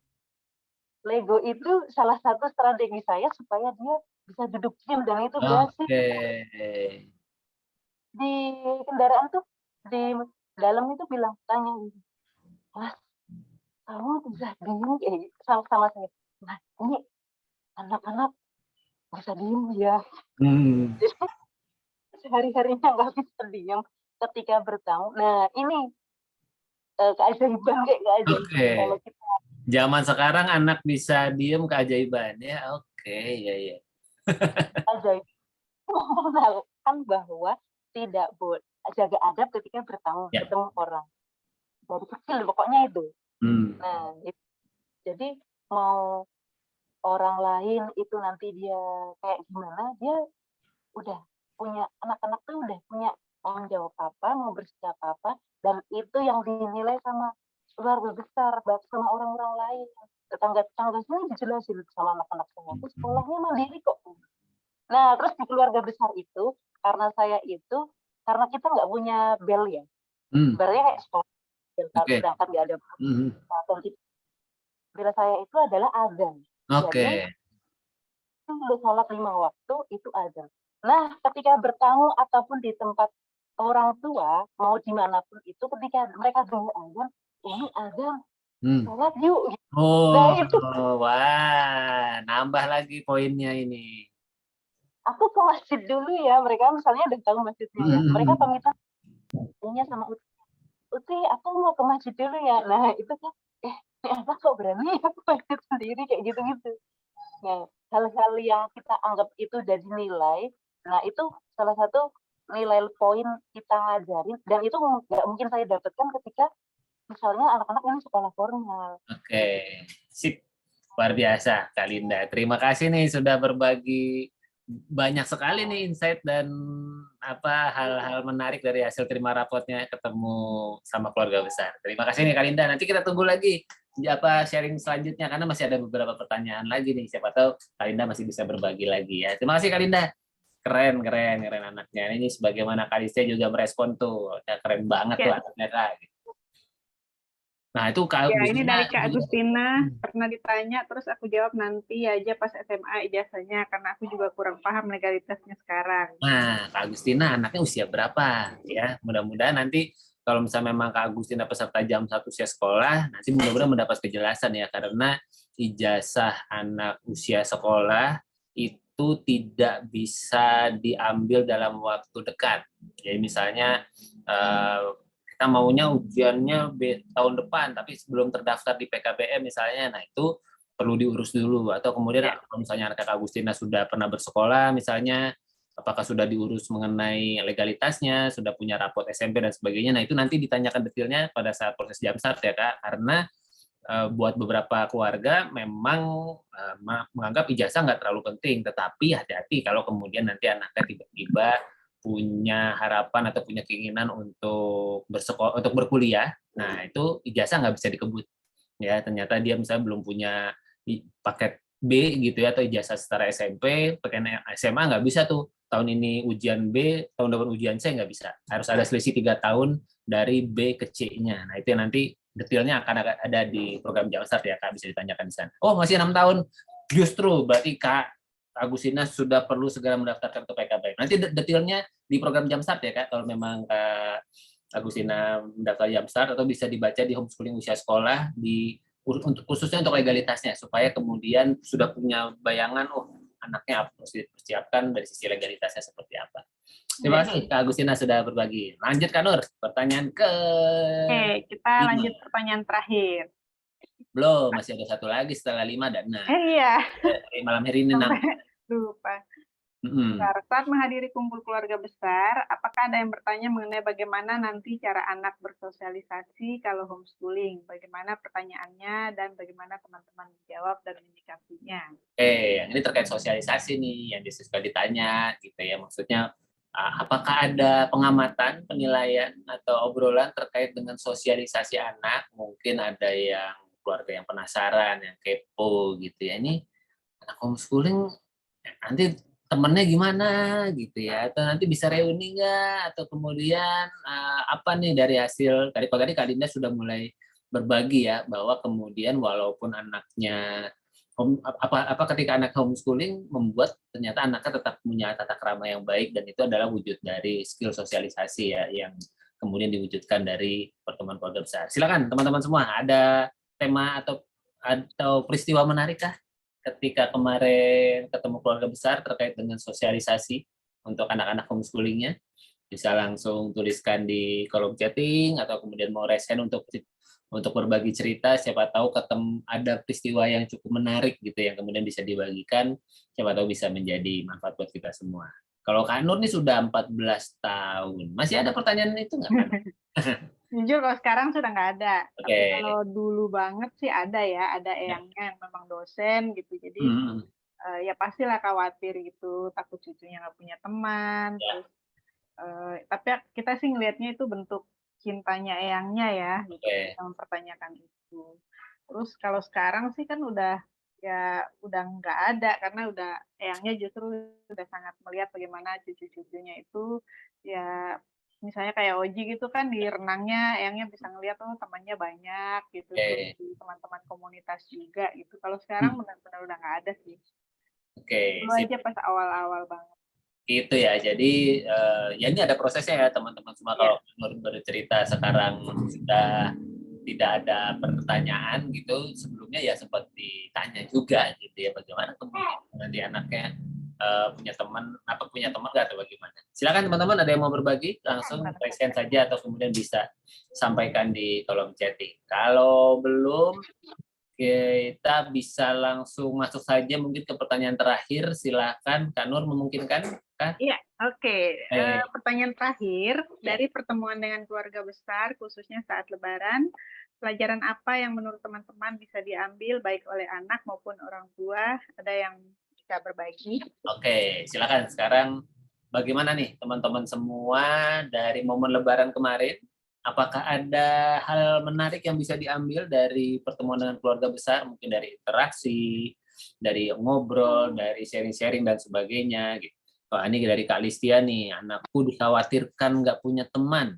Lego itu salah satu strategi saya supaya dia bisa duduk diam, dan itu berhasil. Di kendaraan tuh, di dalam itu tanya, Mas, kamu bisa diem sama saya? Nah, ini anak-anak bisa diem ya. Jadi sehari-harinya nggak bisa diem ketika bertamu. Nah, ini keajaiban kalau kita.
Zaman sekarang anak bisa diem, keajaiban ya. Ya.
Ajaib mengenalkan bahwa tidak boleh jaga adab ketika bertamu, ketemu orang. Dari kecil pokoknya itu. Nah, jadi mau orang lain itu nanti dia kayak gimana, dia udah punya, anak-anak tuh udah punya tanggung jawab apa, mau bersikap apa, dan itu yang dinilai sama keluarga besar, sama orang-orang lain. Tetangga-tetangga sini dijelasin sama anak-anak saya, aku sekolahnya mandiri kok. Nah, terus di keluarga besar itu, karena kita nggak punya bel ya, berarti kayak sekolah, berangkat nggak ada bel. Bel saya itu adalah azan. Jadi, untuk sholat 5 waktu itu azan. Nah, ketika bertamu ataupun di tempat orang tua, mau dimanapun itu, ketika mereka dengar azan, ini azan, sholat yuk.
Wah, nambah lagi poinnya ini.
Aku ke masjid dulu ya, mereka misalnya udah tahu masjidnya ya, mereka pamitan sama Uti, aku mau ke masjid dulu ya. Nah, itu kan, apa kok berani aku masjid sendiri kayak gitu-gitu. Nah, hal-hal yang kita anggap itu dari nilai, nah itu salah satu nilai poin kita ajarin, dan itu nggak mungkin saya dapatkan ketika misalnya anak-anak ini sekolah formal.
Sip, luar biasa Kak Linda. Terima kasih nih sudah berbagi banyak sekali nih insight dan hal-hal menarik dari hasil terima rapotnya ketemu sama keluarga besar. Terima kasih nih Kak Linda. Nanti kita tunggu lagi sharing selanjutnya karena masih ada beberapa pertanyaan lagi nih. Siapa tahu Kak Linda masih bisa berbagi lagi ya. Terima kasih Kak Linda. Keren anaknya. Ini sebagaimana Kak Lisa juga merespon tuh. Keren banget tuh anaknya Kak. Nah, itu Kak
Agustina. Ini dari Kak Agustina, pernah ditanya, terus aku jawab nanti aja pas SMA ijazahnya, karena aku juga kurang paham legalitasnya sekarang.
Nah, Kak Agustina anaknya usia berapa? Ya, mudah-mudahan nanti kalau misalnya memang Kak Agustina peserta jam 1 usia sekolah, nanti mudah-mudahan mendapat kejelasan ya, karena ijazah anak usia sekolah itu tidak bisa diambil dalam waktu dekat. Jadi misalnya kita maunya ujiannya tahun depan, tapi sebelum terdaftar di PKBM misalnya, nah itu perlu diurus dulu. Atau kemudian kalau misalnya anak Kak Agustina sudah pernah bersekolah misalnya, apakah sudah diurus mengenai legalitasnya, sudah punya raport SMP dan sebagainya, nah itu nanti ditanyakan detailnya pada saat proses jamsat ya Kak, karena buat beberapa keluarga memang menganggap ijazah nggak terlalu penting, tetapi hati-hati kalau kemudian nanti anaknya tiba-tiba punya harapan atau punya keinginan untuk bersekolah, untuk berkuliah, nah itu ijazah nggak bisa dikebut. Ya, ternyata dia misalnya belum punya paket B gitu ya, atau ijazah setara SMP, pakai SMA nggak bisa tuh. Tahun ini ujian B, tahun depan ujian C nggak bisa. Harus ada selisih 3 tahun dari B ke C-nya. Nah, itu yang nanti detailnya akan ada di program Jamstart ya, Kak, bisa ditanyakan di sana. Oh, masih 6 tahun. Justru berarti Kak Agustina sudah perlu segera mendaftarkan ke PKB. Nanti detailnya di program Jamstart ya, Kak, kalau memang Kak Agustina mendaftar Jamstart, atau bisa dibaca di homeschooling usia sekolah untuk khususnya untuk legalitasnya, supaya kemudian sudah punya bayangan, oh anaknya harus dipersiapkan dari sisi legalitasnya seperti apa. Terima kasih Kak Agustina sudah berbagi. Lanjut Kak Nur, pertanyaan ke...
Oke, kita lanjut pertanyaan terakhir.
Belum, masih ada satu lagi setelah 5 dan 6.
Iya.
Malam hari ini 6.
Lupa. Saat menghadiri kumpul keluarga besar, apakah ada yang bertanya mengenai bagaimana nanti cara anak bersosialisasi kalau homeschooling? Bagaimana pertanyaannya dan bagaimana teman-teman menjawab dan menyikapinya?
Ini terkait sosialisasi nih yang suka ditanya gitu ya. Maksudnya apakah ada pengamatan, penilaian atau obrolan terkait dengan sosialisasi anak? Mungkin ada yang keluarga yang penasaran, yang kepo gitu ya. Ini anak homeschooling nanti temennya gimana gitu ya, atau nanti bisa reuni nggak, atau kemudian apa nih dari hasil tadi pagi Kak Dinda sudah mulai berbagi ya, bahwa kemudian walaupun anaknya ketika anak homeschooling membuat ternyata anaknya tetap punya tata krama yang baik, dan itu adalah wujud dari skill sosialisasi ya yang kemudian diwujudkan dari pertemuan keluarga besar. Silakan teman-teman semua, ada tema atau peristiwa menarik kah ketika kemarin ketemu keluarga besar terkait dengan sosialisasi untuk anak-anak homeschoolingnya? Bisa langsung tuliskan di kolom chatting, atau kemudian mau resen untuk berbagi cerita. Siapa tahu ada peristiwa yang cukup menarik gitu yang kemudian bisa dibagikan, siapa tahu bisa menjadi manfaat buat kita semua. Kalau Kak Nur nih sudah 14 tahun, masih ada pertanyaan itu nggak?
Jujur kalau sekarang sudah nggak ada. Tapi kalau dulu banget sih ada ya, ada eyangnya yang memang dosen gitu. Jadi ya pastilah khawatir gitu, takut cucunya nggak punya teman. Terus, tapi kita sih ngelihatnya itu bentuk cintanya eyangnya ya, gitu, kita mempertanyakan itu. Terus kalau sekarang sih kan udah nggak ada, karena udah eyangnya justru udah sangat melihat bagaimana cucu-cucunya itu ya. Misalnya kayak Oji gitu kan, di renangnya eyangnya bisa ngeliat temannya banyak gitu, terus di teman-teman komunitas juga gitu. Kalau sekarang benar-benar udah nggak ada sih. Itu aja pas awal-awal banget.
Gitu ya, jadi ya ini ada prosesnya ya teman-teman semua. Kalau bercerita sekarang sudah tidak ada pertanyaan gitu, sebelumnya ya sempat ditanya juga gitu ya, bagaimana kemudian nanti anaknya punya teman nggak, atau bagaimana. Silakan teman-teman, ada yang mau berbagi langsung present saja, atau kemudian bisa sampaikan di kolom chatting. Kalau belum, kita bisa langsung masuk saja mungkin ke pertanyaan terakhir. Silakan Kak Nur, memungkinkan kah?
Iya, oke. Pertanyaan terakhir, dari pertemuan dengan keluarga besar khususnya saat Lebaran, pelajaran apa yang menurut teman-teman bisa diambil baik oleh anak maupun orang tua? Ada yang bisa berbagi?
Oke, silakan. Sekarang bagaimana nih teman-teman semua dari momen Lebaran kemarin? Apakah ada hal menarik yang bisa diambil dari pertemuan dengan keluarga besar? Mungkin dari interaksi, dari ngobrol, dari sharing-sharing dan sebagainya. Gitu. Wah, ini dari Kak Listia nih, anakku dikhawatirkan nggak punya teman.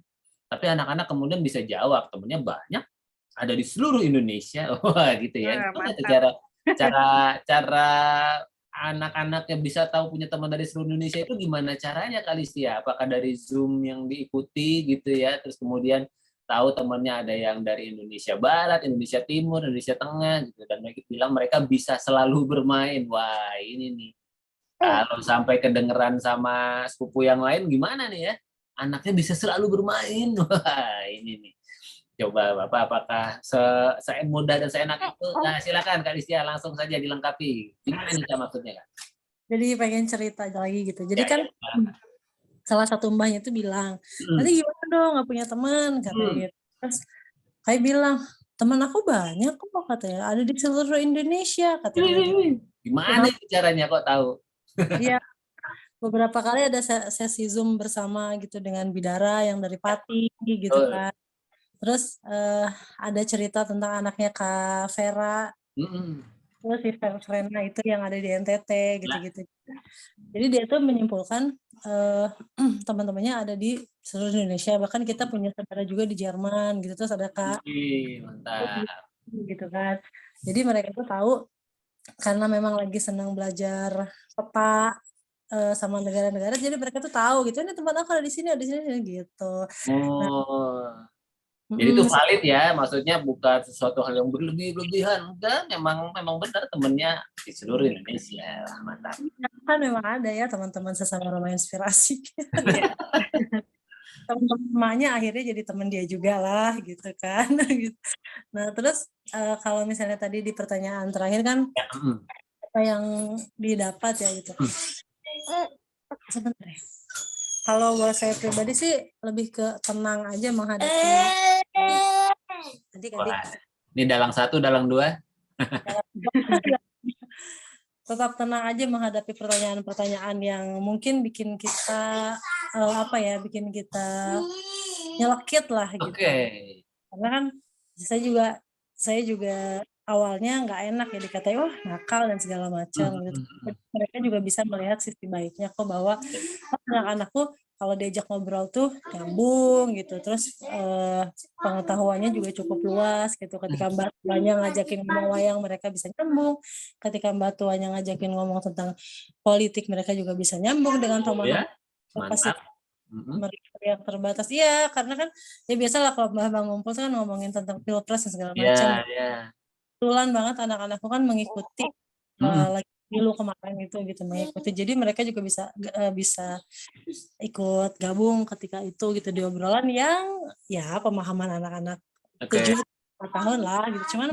Tapi anak-anak kemudian bisa jawab, temannya banyak, ada di seluruh Indonesia. Wah, gitu ya. Cara anak-anak yang bisa tahu punya teman dari seluruh Indonesia itu gimana caranya Kak Listia? Apakah dari Zoom yang diikuti gitu ya, terus kemudian tahu temannya ada yang dari Indonesia Barat, Indonesia Timur, Indonesia Tengah gitu, dan mereka bilang mereka bisa selalu bermain. Wah, ini nih. Kalau sampai kedengeran sama sepupu yang lain gimana nih ya? Anaknya bisa selalu bermain. Wah, ini nih. Coba Bapak, apakah mudah dan seenak itu? Nah, silakan Kak Listia, langsung saja dilengkapi. Gimana nih Kak maksudnya Kak?
Jadi pengen cerita lagi gitu. Jadi salah satu mbahnya itu bilang, nanti gimana dong nggak punya teman, katanya gitu. Terus kayak bilang, teman aku banyak kok katanya, ada di seluruh Indonesia katanya.
Gimana itu caranya kok tahu?
Iya. beberapa kali ada sesi Zoom bersama gitu dengan Bidara yang dari Pati gitu
Betul.
kan. Terus ada cerita tentang anaknya Kak Vera, terus si Verena itu yang ada di NTT gitu-gitu. Jadi dia tuh menyimpulkan teman-temannya ada di seluruh Indonesia, bahkan kita punya saudara juga di Jerman gitu, terus ada Kak
Mantap.
gitu kan. Jadi mereka tuh tahu karena memang lagi senang belajar peta sama negara-negara, jadi mereka tuh tahu gitu, ini tempat aku ada di sini gitu. Nah,
Jadi itu valid ya, maksudnya bukan sesuatu hal yang berlebihan, enggak, memang benar temennya di seluruh Indonesia. Mantap.
kan memang ada ya teman-teman sesama Roma Inspirasi. Teman-temannya akhirnya jadi teman dia juga lah gitu kan. Nah terus kalau misalnya tadi di pertanyaan terakhir kan apa yang didapat ya gitu. Sebentar ya. Kalau buat saya pribadi sih lebih ke tenang aja menghadapi adik-adik.
Ini dalang 1, dalang 2.
Tetap tenang aja menghadapi pertanyaan-pertanyaan yang mungkin bikin kita bikin kita nyelekit lah gitu. Karena kan saya juga awalnya nggak enak ya dikatain wah nakal dan segala macam gitu. Mereka juga bisa melihat sisi baiknya kok bahwa anak-anakku kalau diajak ngobrol tuh nyambung gitu, terus pengetahuannya juga cukup luas gitu. Ketika Mbak Tuanya ngajakin ngomong wayang mereka bisa nyambung, ketika Mbak Tuanya ngajakin ngomong tentang politik mereka juga bisa nyambung dengan teman-teman kapasitas mereka yang terbatas. Iya, karena kan ya biasalah kalau Mbak ngumpul kan ngomongin tentang pilpres dan segala macam. Kebetulan banget anak-anakku kan mengikuti lagi dulu kemarin itu gitu mengikuti, jadi mereka juga bisa ikut gabung ketika itu gitu di obrolan yang ya pemahaman anak-anak 7 tahun lah gitu.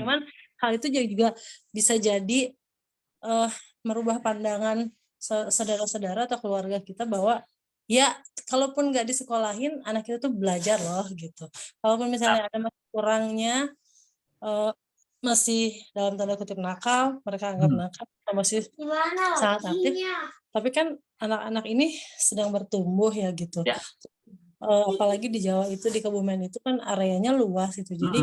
Cuman hal itu juga bisa jadi merubah pandangan saudara-saudara atau keluarga kita bahwa ya kalaupun nggak disekolahin anak kita tuh belajar loh gitu. Kalaupun misalnya ada kurangnya masih dalam tanda kutip nakal, mereka anggap nakal, masih sangat aktif, tapi kan anak-anak ini sedang bertumbuh ya gitu. Apalagi di Jawa itu, di Kebumen itu kan areanya luas itu, jadi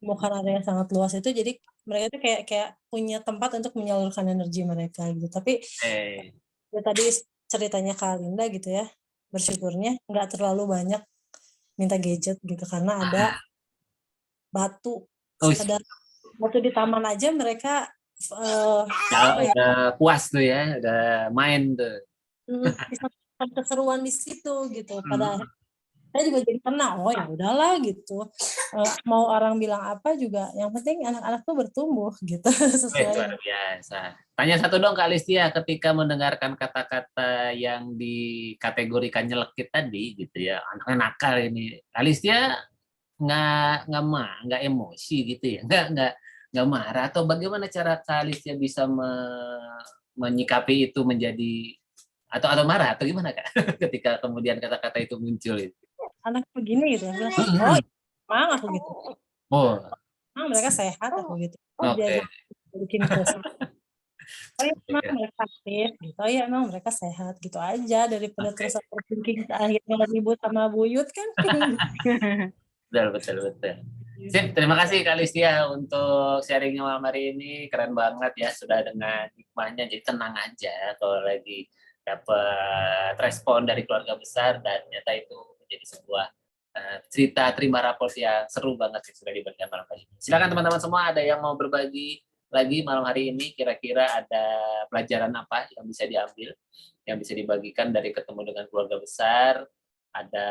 bukan area sangat luas itu, jadi mereka itu kayak punya tempat untuk menyalurkan energi mereka gitu. Tapi ya tadi ceritanya Kak Linda gitu ya, bersyukurnya nggak terlalu banyak minta gadget gitu karena ada batu. Ada waktu di taman aja mereka
udah puas tuh ya, udah main tuh.
Bisa keseruan di situ gitu. Pada saya juga jadi tenang, oh ya udahlah gitu. Mau orang bilang apa juga, yang penting anak-anak tuh bertumbuh gitu.
Luar biasa. Tanya satu dong Kak Listia, ketika mendengarkan kata-kata yang dikategorikan nyelekit tadi gitu ya, anaknya nakal ini, Kak Listia nggak emosi gitu ya, nggak marah, atau bagaimana cara Kak Listia bisa menyikapi itu menjadi atau marah atau gimana Kak ketika kemudian kata-kata itu muncul itu?
Anak begini gitu ya, oh emang aku gitu, emang mereka sehat aku gitu, dia bikin proses, oh ya emang mereka aktif gitu, oh ya emang mereka sehat gitu aja, daripada terus overthinking akhirnya ribut sama buyut kan.
Betul. Sip, terima kasih Kak Listia untuk sharingnya malam hari ini, keren banget ya, sudah dengan hikmahnya, jadi tenang aja kalau lagi dapat respon dari keluarga besar dan ternyata itu menjadi sebuah cerita terima rapor yang seru banget yang sudah diberikan malam hari ini. Silakan teman-teman semua, ada yang mau berbagi lagi malam hari ini, kira-kira ada pelajaran apa yang bisa diambil, yang bisa dibagikan dari ketemu dengan keluarga besar, ada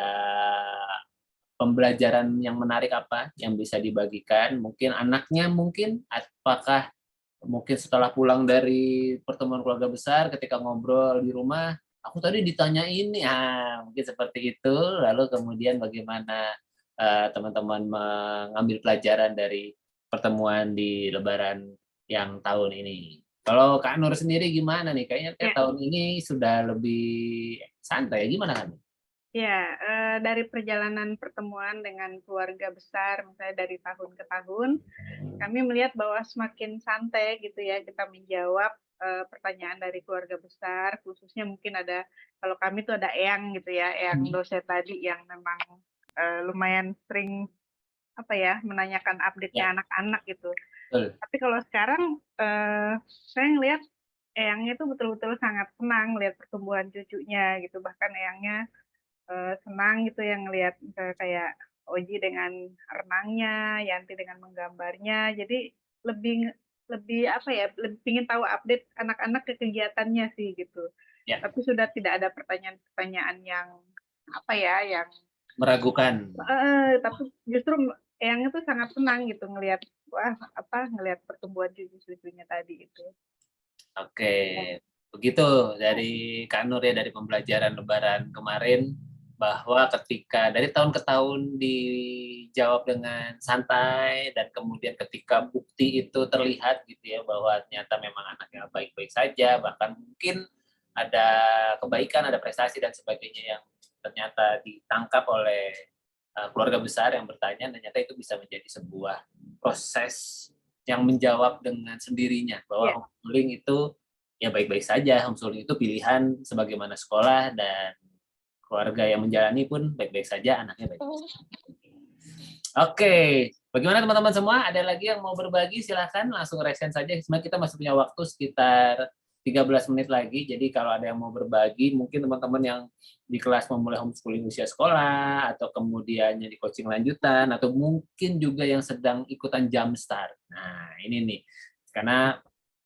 pembelajaran yang menarik apa yang bisa dibagikan, mungkin anaknya mungkin, apakah mungkin setelah pulang dari pertemuan keluarga besar ketika ngobrol di rumah, aku tadi ditanya ini, mungkin seperti itu, lalu kemudian bagaimana teman-teman mengambil pelajaran dari pertemuan di Lebaran yang tahun ini. Kalau Kak Nur sendiri gimana nih? Kayaknya tahun ini sudah lebih santai, gimana kan?
Ya, dari perjalanan pertemuan dengan keluarga besar, misalnya dari tahun ke tahun, kami melihat bahwa semakin santai gitu ya kita menjawab pertanyaan dari keluarga besar, khususnya mungkin ada, kalau kami tuh ada Eyang gitu ya, Eyang dosen tadi yang memang lumayan sering menanyakan update-nya anak-anak gitu. Tapi kalau sekarang saya ngelihat Eyangnya itu betul-betul sangat senang lihat pertumbuhan cucunya gitu, bahkan Eyangnya senang gitu yang ngelihat kayak Oji dengan renangnya, Yanti dengan menggambarnya, jadi lebih lebih ingin tahu update anak-anak ke kegiatannya sih gitu. Tapi sudah tidak ada pertanyaan-pertanyaan yang yang
meragukan.
Tapi justru Eyangnya tuh sangat senang gitu ngelihat ngelihat pertumbuhan cucu-cucunya tadi itu.
Oke, begitu dari Kak Nur ya, dari pembelajaran Lebaran kemarin, bahwa ketika dari tahun ke tahun dijawab dengan santai, dan kemudian ketika bukti itu terlihat gitu ya, bahwa ternyata memang anaknya baik-baik saja, bahkan mungkin ada kebaikan, ada prestasi dan sebagainya yang ternyata ditangkap oleh keluarga besar yang bertanya, ternyata itu bisa menjadi sebuah proses yang menjawab dengan sendirinya bahwa homeschooling itu ya baik-baik saja, homeschooling itu pilihan sebagaimana sekolah, dan keluarga yang menjalani pun baik-baik saja, anaknya baik-baik saja. Oke, bagaimana teman-teman semua? Ada lagi yang mau berbagi? Silahkan langsung resen saja. Sebenarnya kita masih punya waktu sekitar 13 menit lagi, jadi kalau ada yang mau berbagi, mungkin teman-teman yang di kelas memulai homeschooling usia sekolah, atau kemudian yang di coaching lanjutan, atau mungkin juga yang sedang ikutan Jumpstart. Nah, ini nih, karena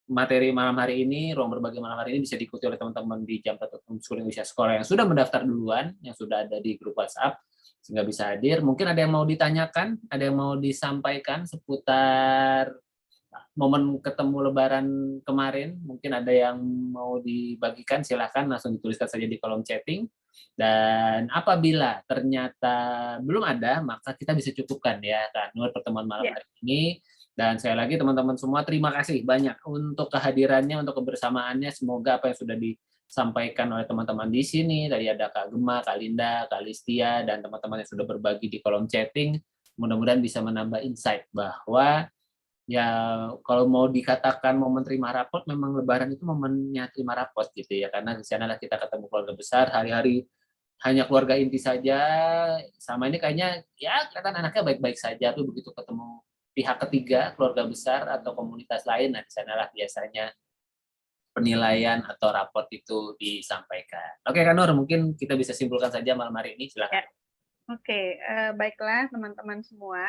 materi malam hari ini, ruang berbagi malam hari ini bisa diikuti oleh teman-teman di Jumpstart homeschooling usia sekolah yang sudah mendaftar duluan, yang sudah ada di grup WhatsApp, sehingga bisa hadir. Mungkin ada yang mau ditanyakan, ada yang mau disampaikan seputar momen ketemu Lebaran kemarin, mungkin ada yang mau dibagikan, silahkan langsung dituliskan saja di kolom chatting. Dan apabila ternyata belum ada, maka kita bisa cukupkan ya Kak Nur pertemuan malam hari ini. Dan sekali lagi teman-teman semua, terima kasih banyak untuk kehadirannya, untuk kebersamaannya. Semoga apa yang sudah disampaikan oleh teman-teman di sini, tadi ada Kak Gema, Kak Linda, Kak Listia, dan teman-teman yang sudah berbagi di kolom chatting, mudah-mudahan bisa menambah insight bahwa ya kalau mau dikatakan momen terima rapot, memang Lebaran itu momennya terima rapot gitu ya, karena di sanalah kita ketemu keluarga besar, hari-hari hanya keluarga inti saja. Sama ini kayaknya ya kelihatan anaknya baik-baik saja, tapi begitu ketemu pihak ketiga, keluarga besar atau komunitas lain, nah di sanalah biasanya penilaian atau raport itu disampaikan. Oke Kak Nur, mungkin kita bisa simpulkan saja malam hari ini, silakan.
Oke, baiklah teman-teman semua.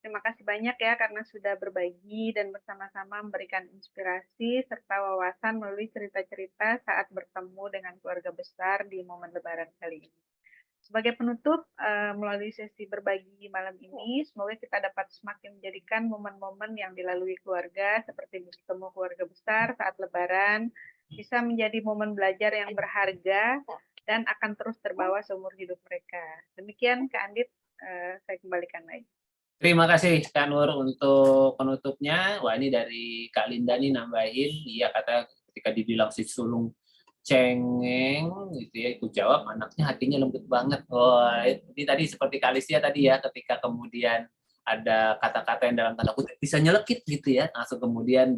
Terima kasih banyak ya karena sudah berbagi dan bersama-sama memberikan inspirasi serta wawasan melalui cerita-cerita saat bertemu dengan keluarga besar di momen Lebaran kali ini. Sebagai penutup, melalui sesi berbagi malam ini, semoga kita dapat semakin menjadikan momen-momen yang dilalui keluarga seperti bertemu keluarga besar saat Lebaran bisa menjadi momen belajar yang berharga dan akan terus terbawa seumur hidup mereka. Demikian Kak Andit, saya kembalikan lagi.
Terima kasih Kak Nur untuk penutupnya. Wah, ini dari Kak Linda nih nambahin, iya kata ketika dibilang si sulung cengeng gitu ya, ikut jawab anaknya hatinya lembut banget. Wah, ini tadi seperti Kak Listia tadi ya, ketika kemudian ada kata-kata yang dalam tanda kutip bisa nyelekit gitu ya, langsung kemudian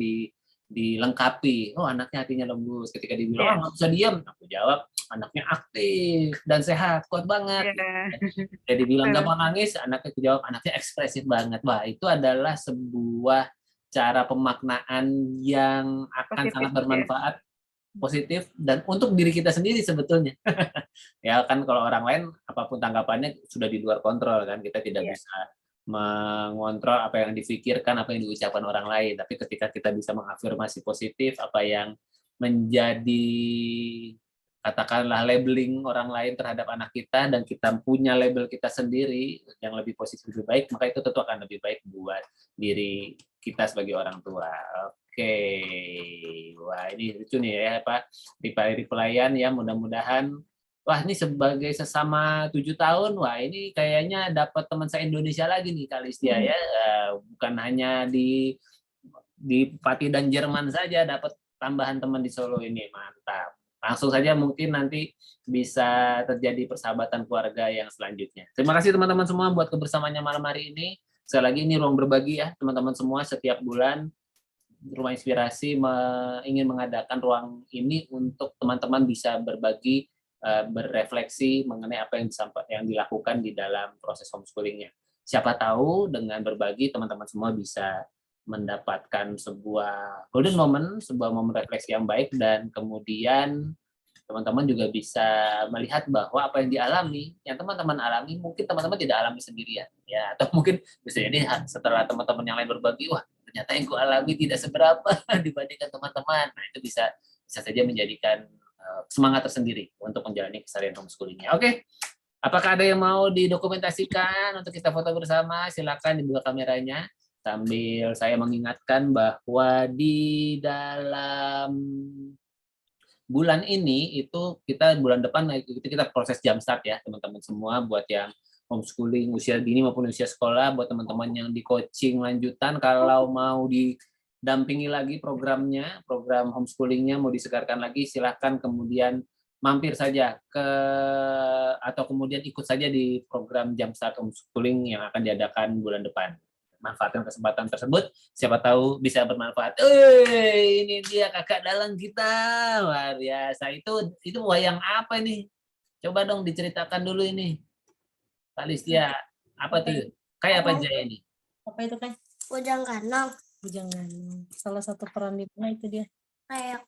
dilengkapi. Oh, anaknya hatinya lembut. Ketika dibilang nggak bisa diam, aku jawab anaknya aktif dan sehat, kuat banget. Jadi bilang gampang nangis, anaknya jawab anaknya ekspresif banget. Wah, itu adalah sebuah cara pemaknaan yang akan sangat bermanfaat, positif, dan untuk diri kita sendiri sebetulnya. Ya kan kalau orang lain apapun tanggapannya sudah di luar kontrol kan, kita tidak bisa mengontrol apa yang difikirkan, apa yang diucapkan orang lain. Tapi ketika kita bisa mengafirmasi positif apa yang menjadi katakanlah labeling orang lain terhadap anak kita, dan kita punya label kita sendiri yang lebih positif, lebih baik, maka itu tentu akan lebih baik buat diri kita sebagai orang tua. Oke, wah ini lucu nih ya Pak, di pelayan ya, mudah-mudahan, wah ini sebagai sesama 7 tahun, wah ini kayaknya dapat teman saya Indonesia lagi nih Kak Listia ya, bukan hanya di Pati dan Jerman saja dapat tambahan teman di Solo ini, mantap. Langsung saja mungkin nanti bisa terjadi persahabatan keluarga yang selanjutnya. Terima kasih teman-teman semua buat kebersamaannya malam hari ini. Sekali lagi ini ruang berbagi ya teman-teman semua, setiap bulan Rumah Inspirasi ingin mengadakan ruang ini untuk teman-teman bisa berbagi, berefleksi mengenai apa yang dilakukan di dalam proses homeschoolingnya. Siapa tahu dengan berbagi teman-teman semua bisa mendapatkan sebuah golden moment, sebuah momen refleksi yang baik, dan kemudian teman-teman juga bisa melihat bahwa apa yang dialami, yang teman-teman alami, mungkin teman-teman tidak alami sendirian, ya, atau mungkin bisa jadi setelah teman-teman yang lain berbagi, wah ternyata yang gue alami tidak seberapa dibandingkan teman-teman. Nah, itu bisa saja menjadikan semangat tersendiri untuk menjalani keseharian homeschoolingnya. Oke, apakah ada yang mau didokumentasikan untuk kita foto bersama? Silakan dibuka kameranya. Sambil saya mengingatkan bahwa di dalam bulan ini itu bulan depan itu kita proses jam start ya teman-teman semua, buat yang homeschooling usia dini maupun usia sekolah, buat teman-teman yang di coaching lanjutan kalau mau didampingi lagi program homeschoolingnya mau disegarkan lagi, silahkan kemudian mampir saja atau kemudian ikut saja di program jam start homeschooling yang akan diadakan bulan depan. Manfaatkan kesempatan tersebut, siapa tahu bisa bermanfaat. Ini dia kakak dalang kita, luar biasa. Itu wayang apa nih? Coba dong diceritakan dulu ini, Kak Listia. Apa tuh? Kayak apa aja ini?
Apa itu kan?
Bujang Ganong.
Bujang Ganong. Salah satu peran itu dia.
Kayak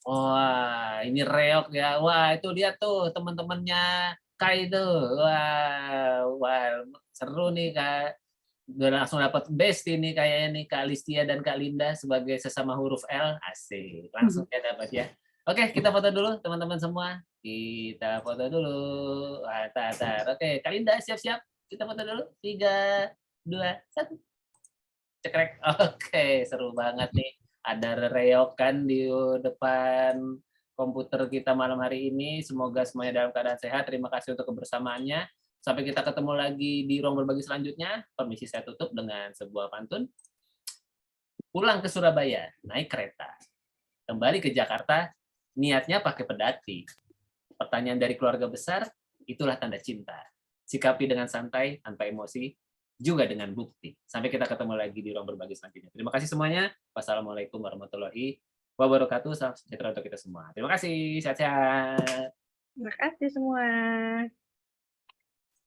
Wah, ini reok ya. Wah, itu lihat tuh teman-temannya Kai tuh. Wah, seru nih Kak. Udah langsung dapat best ini kayaknya nih Kak Listia dan Kak Linda sebagai sesama huruf L. Asik, langsung ya dapat ya. Oke, kita foto dulu teman-teman semua. Kita foto dulu. Oke, Kak Linda siap-siap. Kita foto dulu. 3, 2, 1. Cekrek. Oke, seru banget nih. Ada reokan di depan komputer kita malam hari ini. Semoga semuanya dalam keadaan sehat. Terima kasih untuk kebersamaannya. Sampai kita ketemu lagi di ruang berbagi selanjutnya. Permisi saya tutup dengan sebuah pantun. Pulang ke Surabaya, naik kereta. Kembali ke Jakarta, niatnya pakai pedati. Pertanyaan dari keluarga besar, itulah tanda cinta. Sikapi dengan santai, tanpa emosi, juga dengan bukti. Sampai kita ketemu lagi di ruang berbagi selanjutnya. Terima kasih semuanya. Wassalamualaikum warahmatullahi wabarakatuh. Salam sejahtera untuk kita semua. Terima kasih. Sehat-sehat.
Terima kasih semua.